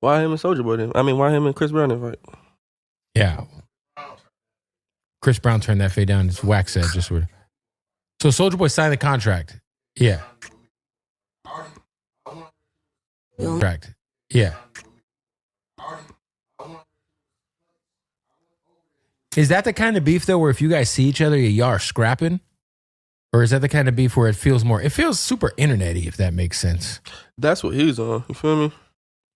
S2: why him and Soulja Boy then? I mean, why him and Chris Brown invite?
S1: Yeah. Chris Brown turned that fade down. It's Wack said just where. So Soulja Boy signed the contract. Yeah. Contract. Yeah. Is that the kind of beef though where if you guys see each other, y'all are scrapping? Or is that the kind of beef where it feels super internet-y, if that makes sense?
S2: That's what he's on. You feel me?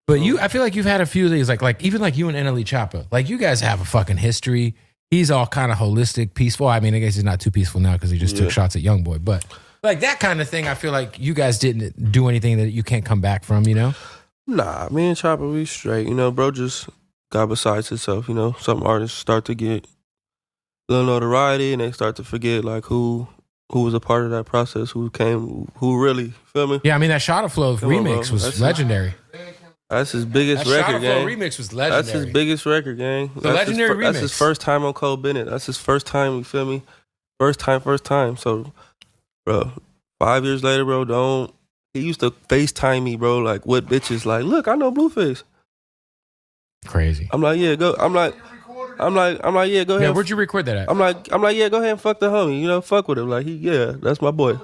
S1: But I feel like you've had a few of these, like even like you and NLE Choppa. Like you guys have a fucking history. He's all kind of holistic, peaceful. I mean, I guess he's not too peaceful now because he just took shots at Youngboy. But like that kind of thing, I feel like you guys didn't do anything that you can't come back from, you know?
S2: Nah, me and Choppa, we straight. You know, bro just got besides himself. You know, some artists start to get a little notoriety and they start to forget like who was a part of that process, who really, feel me?
S1: Yeah, I mean, that Shot of Flow remix was legendary.
S2: That's his biggest record, gang.
S1: That remix was legendary.
S2: That's his biggest record, gang.
S1: The legendary remix.
S2: That's his first time on Cole Bennett. That's his first time, you feel me? First time. So, bro, 5 years later, bro, he used to FaceTime me, bro, like, what bitches, like, look, I know Bluface.
S1: Crazy.
S2: I'm like, yeah, go. I'm like, yeah, go ahead.
S1: Yeah, where'd you record that at?
S2: I'm like, yeah, go ahead and fuck the homie. You know, fuck with him. Like, that's my boy.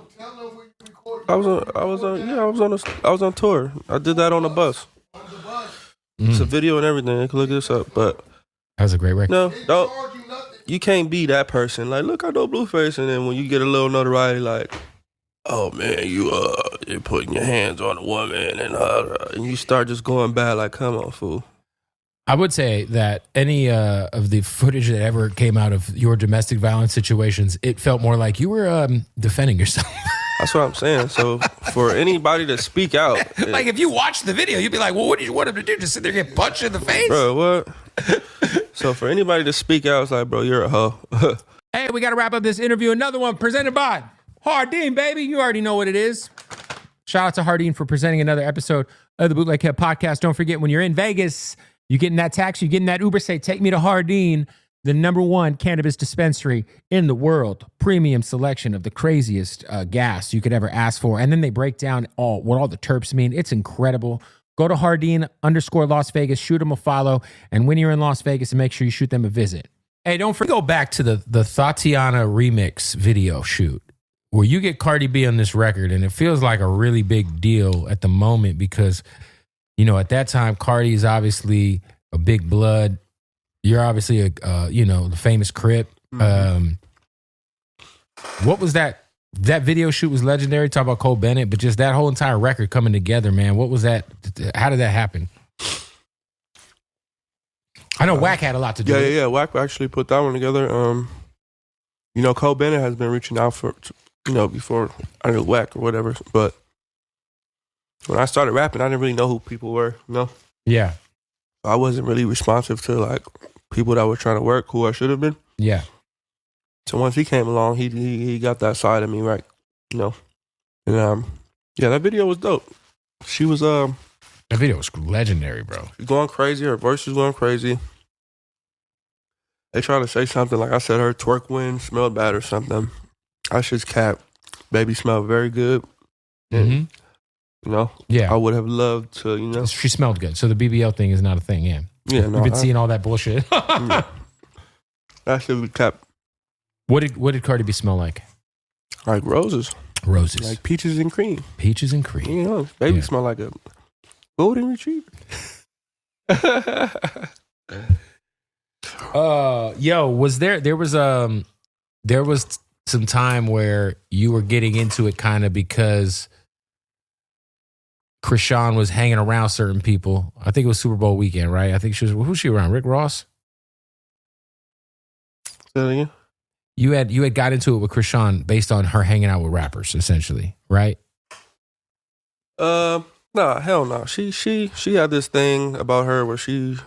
S2: I was on tour. I did that on the bus. It's a video and everything. You can look this up. But
S1: that was a great record.
S2: No, you can't be that person. Like, look, I know Bluface, and then when you get a little notoriety, like, oh man, you're putting your hands on a woman, and you start just going bad. Like, come on, fool.
S1: I would say that any of the footage that ever came out of your domestic violence situations, it felt more like you were defending yourself.
S2: That's what I'm saying. So for anybody to speak out,
S1: like if you watch the video, you'd be like, "Well, what did you want him to do? Just sit there and get punched in the face?"
S2: Bro, what? So for anybody to speak out, it's like, bro, you're a hoe.
S1: Hey, we got to wrap up this interview. Another one presented by Hardin, baby. You already know what it is. Shout out to Hardin for presenting another episode of the Bootleg Kev podcast. Don't forget, when you're in Vegas, you getting that taxi, you getting that Uber, say, take me to Hardin, the #1 cannabis dispensary in the world. Premium selection of the craziest gas you could ever ask for. And then they break down what all the terps mean. It's incredible. Go to Hardin_Las Vegas, shoot them a follow. And when you're in Las Vegas, make sure you shoot them a visit. Hey, don't forget, go back to the Tatiana remix video shoot where you get Cardi B on this record. And it feels like a really big deal at the moment because, you know, at that time, Cardi is obviously a big blood. You're obviously the famous Crip. What was that? That video shoot was legendary. Talk about Cole Bennett, but just that whole entire record coming together, man. What was that? How did that happen? I know Wack had a lot to do with it.
S2: Yeah. Wack actually put that one together. Cole Bennett has been reaching out for, before I knew Wack or whatever. But when I started rapping, I didn't really know who people were.
S1: Yeah.
S2: I wasn't really responsive to like people that were trying to work who I should have been.
S1: Yeah.
S2: So once he came along, he got that side of me right, And that video was dope. She was
S1: that video was legendary, bro.
S2: Going crazy. Her voice was going crazy. They tried to say something like I said her twerk win smelled bad or something. I just cap. Baby smelled very good.
S1: Mm-hmm.
S2: Yeah. I would have loved to,
S1: She smelled good. So the BBL thing is not a thing, yeah.
S2: Yeah,
S1: You've been seeing all that bullshit.
S2: Yeah. That should be kept.
S1: What did Cardi B smell like?
S2: Like roses.
S1: Roses.
S2: Like peaches and cream.
S1: Peaches and cream.
S2: Baby smell like a golden retriever.
S1: There was some time where you were getting into it kind of because Krishan was hanging around certain people. I think it was Super Bowl weekend, right? I think who's she around? Rick Ross?
S2: Say that again?
S1: You had got into it with Krishan based on her hanging out with rappers, essentially, right?
S2: Nah, hell no. She had this thing about her where she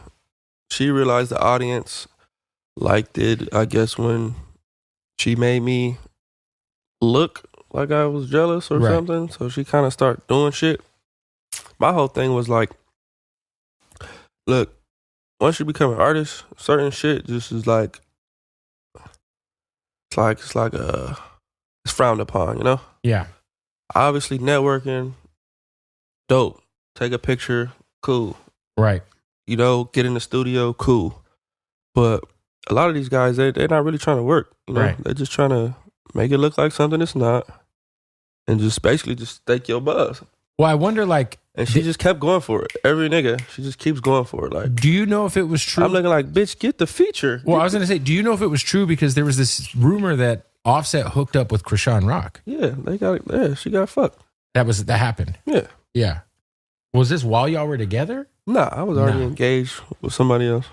S2: realized the audience liked it, I guess, when she made me look like I was jealous or something. So she kind of started doing shit. My whole thing was like, look, once you become an artist, certain shit just is like, it's frowned upon, you know?
S1: Yeah.
S2: Obviously, networking, dope. Take a picture, cool.
S1: Right.
S2: You know, get in the studio, cool. But a lot of these guys, they're not really trying to work. You know, they're just trying to make it look like something it's not, and just basically just stake your buzz.
S1: Well, I wonder, like,
S2: and she just kept going for it. Every nigga, she just keeps going for it. Like,
S1: do you know if it was true?
S2: I'm looking like, bitch, get the feature.
S1: Well, I was gonna say, do you know if it was true? Because there was this rumor that Offset hooked up with Krishan Rock.
S2: Yeah, they got it. Yeah, she got fucked.
S1: That happened.
S2: Yeah,
S1: yeah. Was this while y'all were together?
S2: Nah, I was already engaged with somebody else,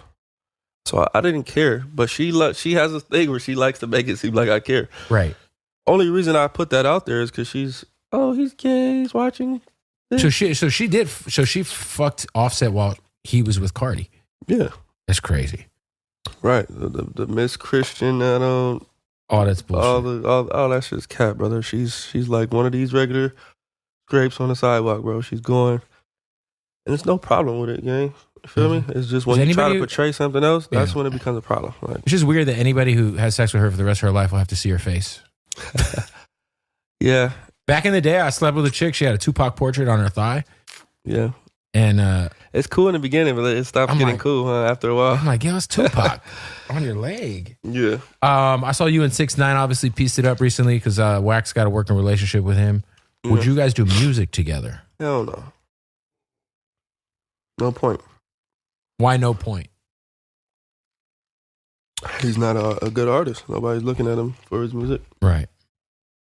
S2: so I didn't care. But she has a thing where she likes to make it seem like I care.
S1: Right.
S2: Only reason I put that out there is because he's gay, he's watching.
S1: So she fucked Offset while he was with Cardi.
S2: Yeah,
S1: that's crazy.
S2: Right, the Miss Christian that
S1: oh, that's bullshit.
S2: All that shit's cat, brother. She's like one of these regular grapes on the sidewalk, bro. She's going, and there's no problem with it, gang. You feel me? It's just when you try to portray something else, that's when it becomes a problem. Like,
S1: it's just weird that anybody who has sex with her for the rest of her life will have to see her face.
S2: Yeah.
S1: Back in the day, I slept with a chick. She had a Tupac portrait on her thigh.
S2: Yeah.
S1: And
S2: it's cool in the beginning, but it stops getting cool after a while.
S1: I'm like, yo, it's Tupac on your leg.
S2: Yeah.
S1: I saw you and 6ix9ine obviously pieced it up recently because Wax got a working relationship with him. Would you guys do music together?
S2: Hell no. No point.
S1: Why no point?
S2: He's not a good artist. Nobody's looking at him for his music.
S1: Right.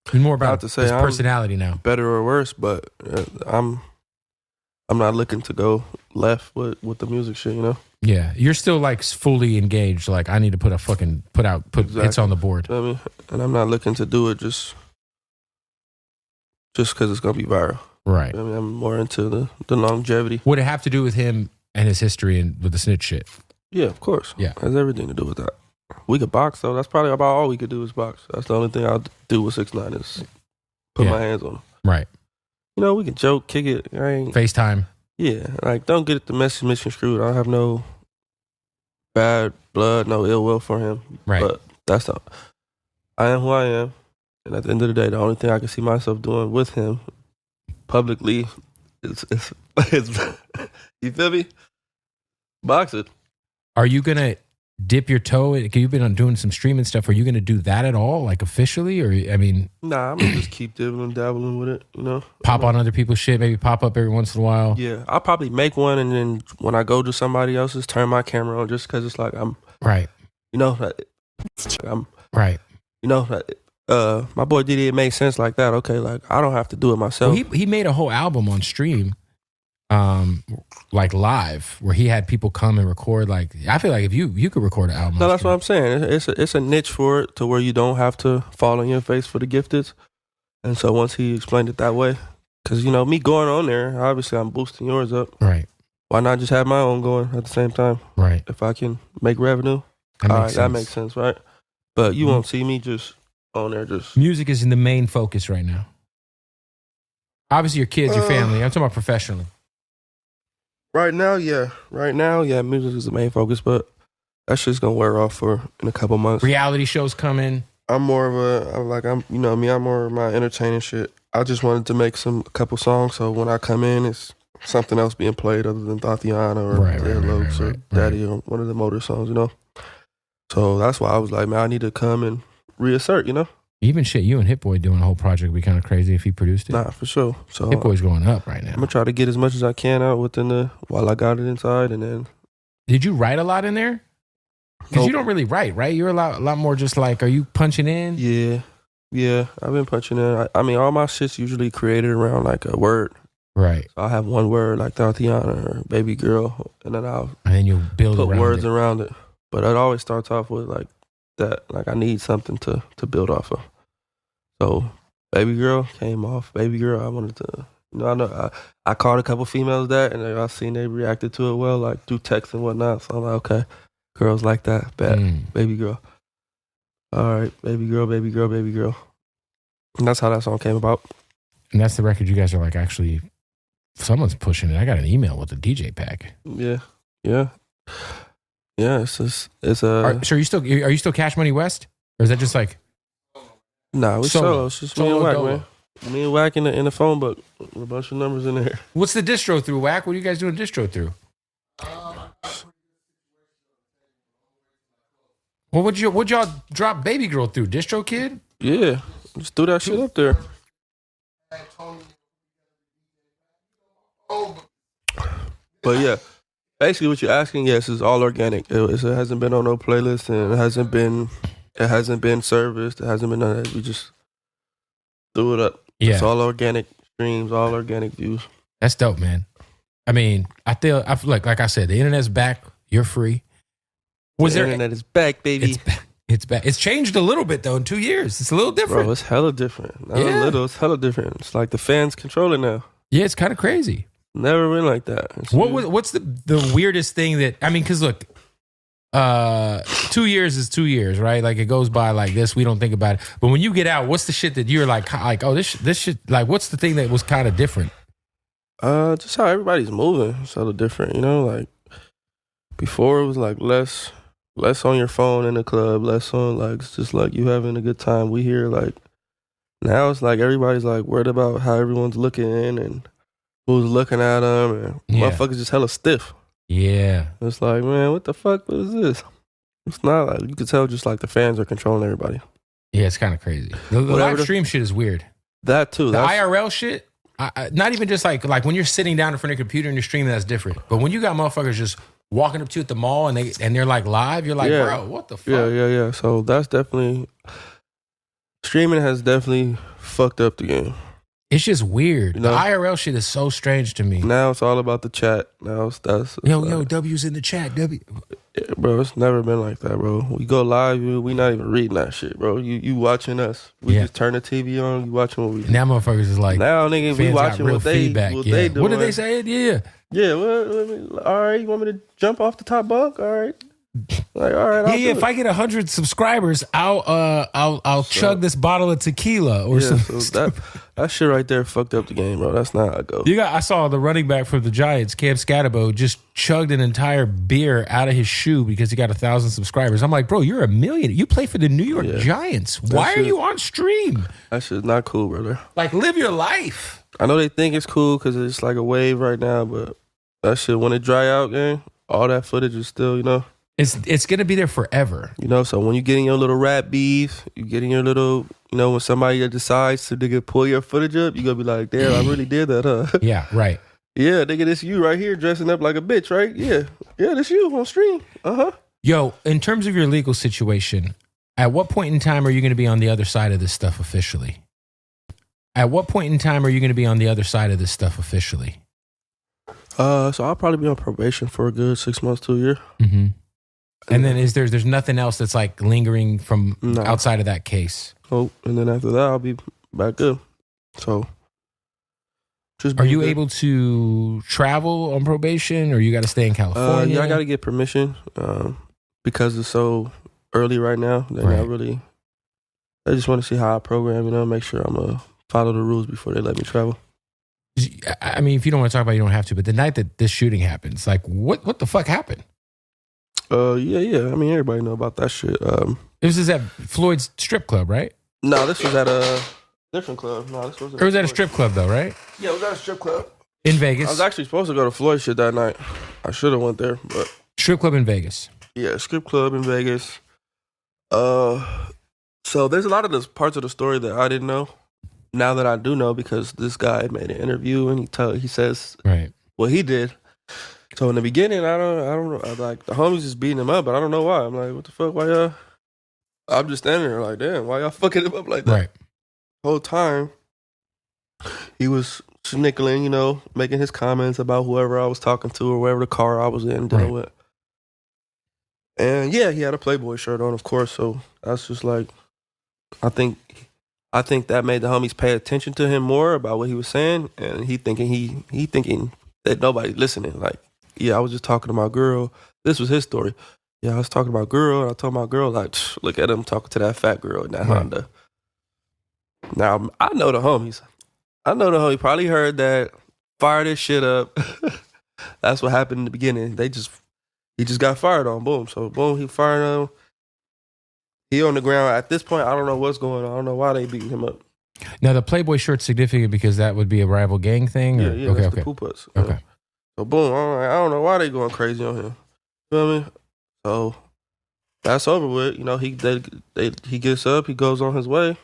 S1: It's more about
S2: his
S1: personality now.
S2: Better or worse, but I'm not looking to go left with the music shit, you know?
S1: Yeah. You're still like fully engaged. Like, I need to put hits on the board.
S2: You know what I mean? And I'm not looking to do it just because it's going to be viral.
S1: Right.
S2: You know what I mean? I'm more into the longevity.
S1: Would it have to do with him and his history and with the snitch shit?
S2: Yeah, of course.
S1: Yeah.
S2: It has everything to do with that. We could box, though. That's probably about all we could do is box. That's the only thing I'll do with 6ix9ine is put my hands on him.
S1: Right.
S2: You know, we can joke, kick it.
S1: FaceTime.
S2: Yeah. Like, don't get the message misconstrued. I don't have no bad blood, no ill will for him.
S1: Right.
S2: But I am who I am. And at the end of the day, the only thing I can see myself doing with him publicly is you feel me? Boxing.
S1: Are you going to dip your toe? You've been doing some streaming stuff. Are you going to do that at all? Like officially? Or, I mean.
S2: Nah, I'm going to just keep dabbling with it, you know?
S1: Pop on other people's shit, maybe pop up every once in a while.
S2: Yeah, I'll probably make one and then when I go to somebody else's, turn my camera on just because it's like I'm.
S1: Right.
S2: You know, I'm.
S1: Right.
S2: You know, my boy Diddy, it made sense like that. Okay, like I don't have to do it myself.
S1: Well, he made a whole album on stream, like live, where he had people come and record. Like, I feel like if you could record an album.
S2: No, that's what I'm saying. It's a niche for it to where you don't have to fall on your face for the gifted. And so once he explained it that way, because you know me going on there, obviously I'm boosting yours up.
S1: Right.
S2: Why not just have my own going at the same time?
S1: Right.
S2: If I can make revenue, that makes sense, right? But you won't see me just on there. Just
S1: music is in the main focus right now. Obviously, your kids, your family. I'm talking about professionally.
S2: Right now, yeah. Music is the main focus, but that shit's gonna wear off in a couple months.
S1: Reality shows coming.
S2: I'm more of I'm more of my entertaining shit. I just wanted to make a couple songs, so when I come in, it's something else being played other than Tatiana or Airloads or Daddy or one of the motor songs, you know. So that's why I was like, man, I need to come and reassert, you know.
S1: Even shit, you and Hit Boy doing a whole project would be kind of crazy if he produced it.
S2: Nah, for sure. So
S1: Hit Boy's going up right now.
S2: I'm gonna try to get as much as I can out while I got it inside, and then.
S1: Did you write a lot in there? Because you don't really write, right? You're a lot more just like, are you punching in?
S2: Yeah. I've been punching in. I mean, all my shit's usually created around like a word.
S1: Right.
S2: So I'll have one word like Tatiana or baby girl, and then
S1: you'll put
S2: words around it. But it always starts off with like that. Like I need something to build off of. So baby girl came off. Baby girl, I wanted to. I know I called a couple females that, and I seen they reacted to it well, like through text and whatnot. So I'm like, okay. Girls like that, bad baby girl. All right, baby girl. And that's how that song came about.
S1: And that's the record you guys are like, actually, someone's pushing it. I got an email with the DJ pack.
S2: Yeah. It's a.
S1: So are you still Cash Money West, or is that just like?
S2: Nah, we solo. It's just me and Wack, man. Me and Wack in the phone book with a bunch of numbers in there.
S1: What's the distro through, Wack? What are you guys doing distro through? Well, what'd y'all drop Baby Girl through? Distro Kid?
S2: Yeah, just threw that shit up there. But yeah, basically what you're asking, yes, is all organic. It hasn't been on no playlist, and it hasn't been serviced. It hasn't been none of that. We just threw it up. Yeah. It's all organic streams, all organic views.
S1: That's dope, man. I mean, I feel like I said, the internet's back. You're free.
S2: The internet is back, baby.
S1: It's back. It's changed a little bit though in 2 years. It's a little different.
S2: Bro, it's hella different. Not a little. It's hella different. It's like the fans control it now.
S1: Yeah, it's kind of crazy.
S2: Never been like that.
S1: What's the weirdest thing that, I mean, because look, 2 years is 2 years, right? Like it goes by like this. We don't think about it. But when you get out, what's the shit that you're like, oh, this shit, like, what's the thing that was kind of different?
S2: Just how everybody's moving. It's a little different, you know. Like before, it was like less on your phone in the club, less on like it's just like you having a good time. We hear like now it's like everybody's like worried about how everyone's looking and who's looking at them, and motherfuckers just hella stiff.
S1: Yeah,
S2: it's like, man, what the fuck was this? It's not like you could tell, just like the fans are controlling everybody.
S1: Yeah, it's kind of crazy. The live stream shit is weird.
S2: That too.
S1: The IRL shit. Not even just like when you're sitting down in front of your computer and you're streaming, that's different. But when you got motherfuckers just walking up to you at the mall and they're like live, you're like, bro, what the fuck?
S2: Yeah. So that's definitely, streaming has definitely fucked up the game.
S1: It's just weird. You know? The IRL shit is so strange to me.
S2: Now it's all about the chat. Now
S1: yo, W's in the chat. W.
S2: Yeah, bro, it's never been like that, bro. We go live, we not even reading that shit, bro. You watching us. We just turn the TV on, you watching what we do.
S1: Now motherfuckers is like,
S2: now nigga, we watching what they do.
S1: What did they say? Yeah.
S2: Yeah, well, all right, you want me to jump off the top bunk? All right. Like, all right,
S1: yeah. If I get 100 subscribers, I'll chug this bottle of tequila or something.
S2: So that shit right there fucked up the game, bro. That's not how it goes.
S1: I saw the running back for the Giants, Cam Scatabo, just chugged an entire beer out of his shoe because he got 1,000 subscribers. I'm like, bro, you're a million. You play for the New York Giants. Why are you on stream?
S2: That shit's not cool, brother.
S1: Like, live your life.
S2: I know they think it's cool because it's like a wave right now, but that shit, when it dry out, gang, all that footage is still, you know.
S1: It's gonna be there forever.
S2: You know, so when you get in your little rap beef, you get in your little, you know, when somebody decides to pull your footage up, you gonna be like, damn, I really did that, huh?
S1: Yeah, right.
S2: Yeah, nigga, this you right here dressing up like a bitch, right? Yeah, this you on stream.
S1: Yo, in terms of your legal situation, at what point in time are you gonna be on the other side of this stuff officially? At what point in time are you gonna be on the other side of this stuff officially?
S2: So I'll probably be on probation for a good 6 months to a year.
S1: Mm-hmm. And then there's nothing else that's like lingering from outside of that case.
S2: Oh, and then after that, I'll be back good. So,
S1: are you able to travel on probation, or you got to stay in California?
S2: Yeah, I got to get permission because it's so early right now. I just want to see how I program. You know, make sure I'm gonna follow the rules before they let me travel.
S1: I mean, if you don't want to talk about it, you don't have to. But the night that this shooting happens, like, what the fuck happened?
S2: Yeah. I mean, everybody know about that shit.
S1: This is at Floyd's strip club, right?
S2: No, this was at a different club. No, this wasn't.
S1: It was at a strip club, though, right?
S2: Yeah, it was at a strip club
S1: in Vegas.
S2: I was actually supposed to go to Floyd's shit that night. I should have went there, but
S1: strip club in Vegas.
S2: Yeah, strip club in Vegas. So there's a lot of the parts of the story that I didn't know. Now that I do know, because this guy made an interview and he says what he did. So in the beginning, I don't know. Like the homies just beating him up, but I don't know why. I'm like, what the fuck? Why y'all? I'm just standing there like, damn, why y'all fucking him up like that?
S1: Right.
S2: Whole time, he was snickling, you know, making his comments about whoever I was talking to or wherever the car I was in dealing with. And yeah, he had a Playboy shirt on, of course. So that's just like, I think that made the homies pay attention to him more about what he was saying, and he thinking that nobody's listening. Like, yeah, I was just talking to my girl. This was his story. Yeah, I was talking to my girl, and I told my girl, like, look at him talking to that fat girl in that Honda. Now, I know the homies. I know the homie probably heard that, fire this shit up. That's what happened in the beginning. He just got fired on. Boom. So, boom, he fired on. He on the ground. At this point, I don't know what's going on. I don't know why they beating him up.
S1: Now, the Playboy shirt's significant because that would be a rival gang thing? Or?
S2: Yeah, that's the Poopas.
S1: Okay.
S2: So, boom, I don't know why they going crazy on him. You feel me? So, that's over with. You know, he gets up. He goes on his way.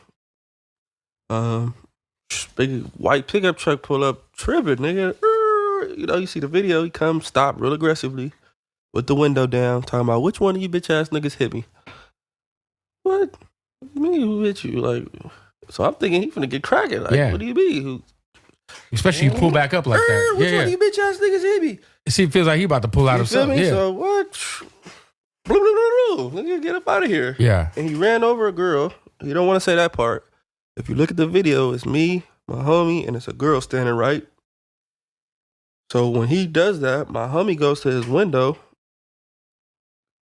S2: Big white pickup truck pull up, tripping, nigga. You know, you see the video. He comes, stop real aggressively with the window down, talking about which one of you bitch ass niggas hit me. What? What do you mean who hit you? Like, so I'm thinking he finna get cracking. Like, what do you mean?
S1: Especially you pull back up like that.
S2: Which one of you bitch ass niggas hit me?
S1: See, it feels like he about to pull out of something. Yeah.
S2: So what? Blue, blue, blue, blue. Nigga, get up out of here.
S1: Yeah.
S2: And he ran over a girl. You don't want to say that part. If you look at the video, it's me, my homie, and it's a girl standing right. So when he does that, my homie goes to his window.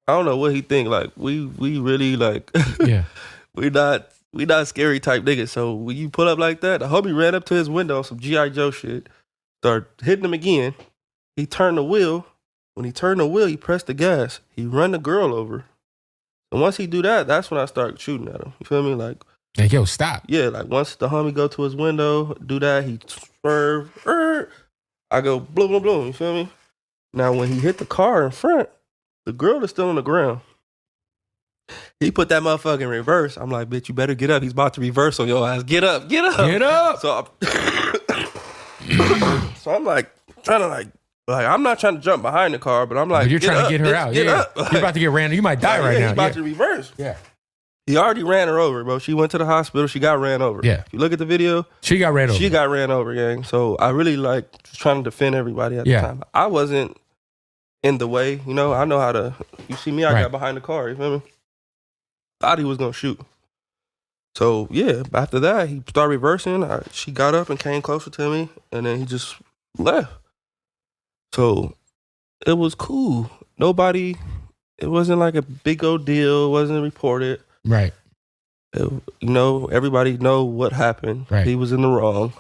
S2: I don't know what he think. Like we really like,
S1: yeah,
S2: we not scary type niggas. So when you pull up like that, the homie ran up to his window on some G.I. Joe shit, started hitting him again. He turned the wheel. When he turned the wheel, he pressed the gas. He run the girl over. And once he do that, that's when I start shooting at him. You feel me? Like
S1: yo, stop.
S2: Yeah, like once the homie go to his window, do that, he swerve. I go bloom, bloom, bloom. You feel me? Now when he hit the car in front, the girl is still on the ground. He put that motherfucker in reverse. I'm like, bitch, you better get up. He's about to reverse on your ass. Get up, get up.
S1: Get up.
S2: So I'm like, trying to like I'm not trying to jump behind the car, but I'm like,
S1: but you're trying to get her out.
S2: Get up.
S1: Like, you're about to get ran. You might die right now.
S2: He's about to reverse.
S1: Yeah.
S2: He already ran her over, bro. She went to the hospital. She got ran over.
S1: Yeah.
S2: If you look at the video,
S1: she got ran over.
S2: She got ran over, gang. So I really like trying to defend everybody at the time. I wasn't in the way, you know. I know how to. You see me, I got behind the car. You feel me? Thought he was gonna shoot. So yeah, after that, he started reversing. She got up and came closer to me, and then he just left. So it was cool. Nobody. It wasn't like a big old deal. It wasn't reported.
S1: Right.
S2: You know, everybody know what happened.
S1: Right.
S2: He was in the wrong.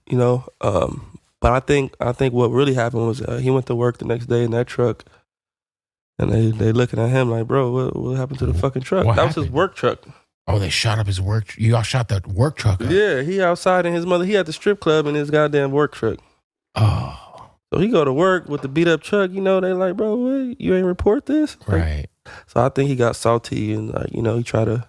S2: You know, but I think what really happened was he went to work the next day in that truck, and they looking at him like, bro, what happened to the fucking truck? That was his work truck.
S1: Oh, they shot up his work. You all shot the work truck up.
S2: Yeah, he outside in his mother. He had the strip club in his goddamn work truck.
S1: Oh.
S2: So he go to work with the beat up truck. You know, they like, bro, what? You ain't report this?
S1: Right.
S2: So I think he got salty and like, you know, he tried to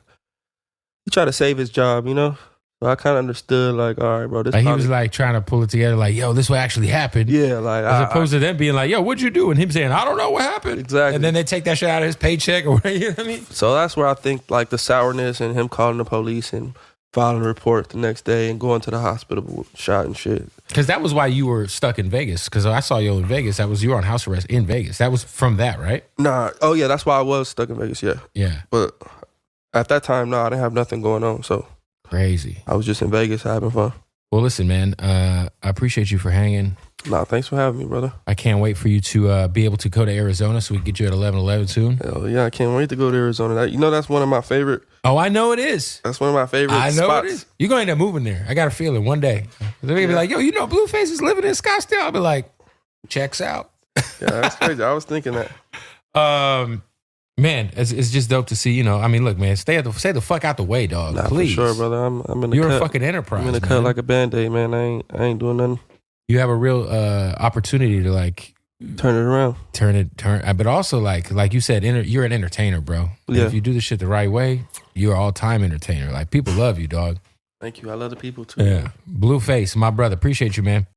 S2: save his job, you know? So I kind of understood like, all right, bro. This
S1: like he was like trying to pull it together like, yo, this what actually happened.
S2: Yeah, like.
S1: As opposed to them being like, yo, what'd you do? And him saying, I don't know what happened.
S2: Exactly.
S1: And then they take that shit out of his paycheck or you know what I mean?
S2: So that's where I think like the sourness and him calling the police and filing a report the next day and going to the hospital shot and shit.
S1: Because that was why you were stuck in Vegas. Because I saw you in Vegas. You were on house arrest in Vegas. That was from that, right?
S2: Nah. Oh, yeah. That's why I was stuck in Vegas. Yeah.
S1: Yeah.
S2: But at that time, no, I didn't have nothing going on. So
S1: crazy.
S2: I was just in Vegas having fun.
S1: Well, listen, man. I appreciate you for hanging.
S2: Nah, thanks for having me, brother.
S1: I can't wait for you to be able to go to Arizona so we can get you at 11/11 soon.
S2: Hell yeah, I can't wait to go to Arizona. You know, that's one of my favorite.
S1: Oh, I know it is.
S2: That's one of my favorite spots.
S1: I know it is. You're going to end up moving there. I got a feeling one day. They're going to be like, yo, you know Bluface is living in Scottsdale. I'll be like, checks out.
S2: Yeah, that's crazy. I was thinking that.
S1: Man, it's just dope to see, you know. I mean, look, man, stay the fuck out the way, dog.
S2: Nah,
S1: please.
S2: For sure, brother. I'm in the
S1: You're
S2: cut.
S1: a fucking enterprise.
S2: I'm in the cut like a Band-Aid, man. I ain't doing nothing.
S1: You have a real opportunity to like
S2: turn it around.
S1: But also like you said, you're an entertainer, bro.
S2: Yeah.
S1: If you do the shit the right way, you're an all-time entertainer. Like people love you, dog.
S2: Thank you. I love the people too.
S1: Yeah. Bluface, my brother. Appreciate you, man.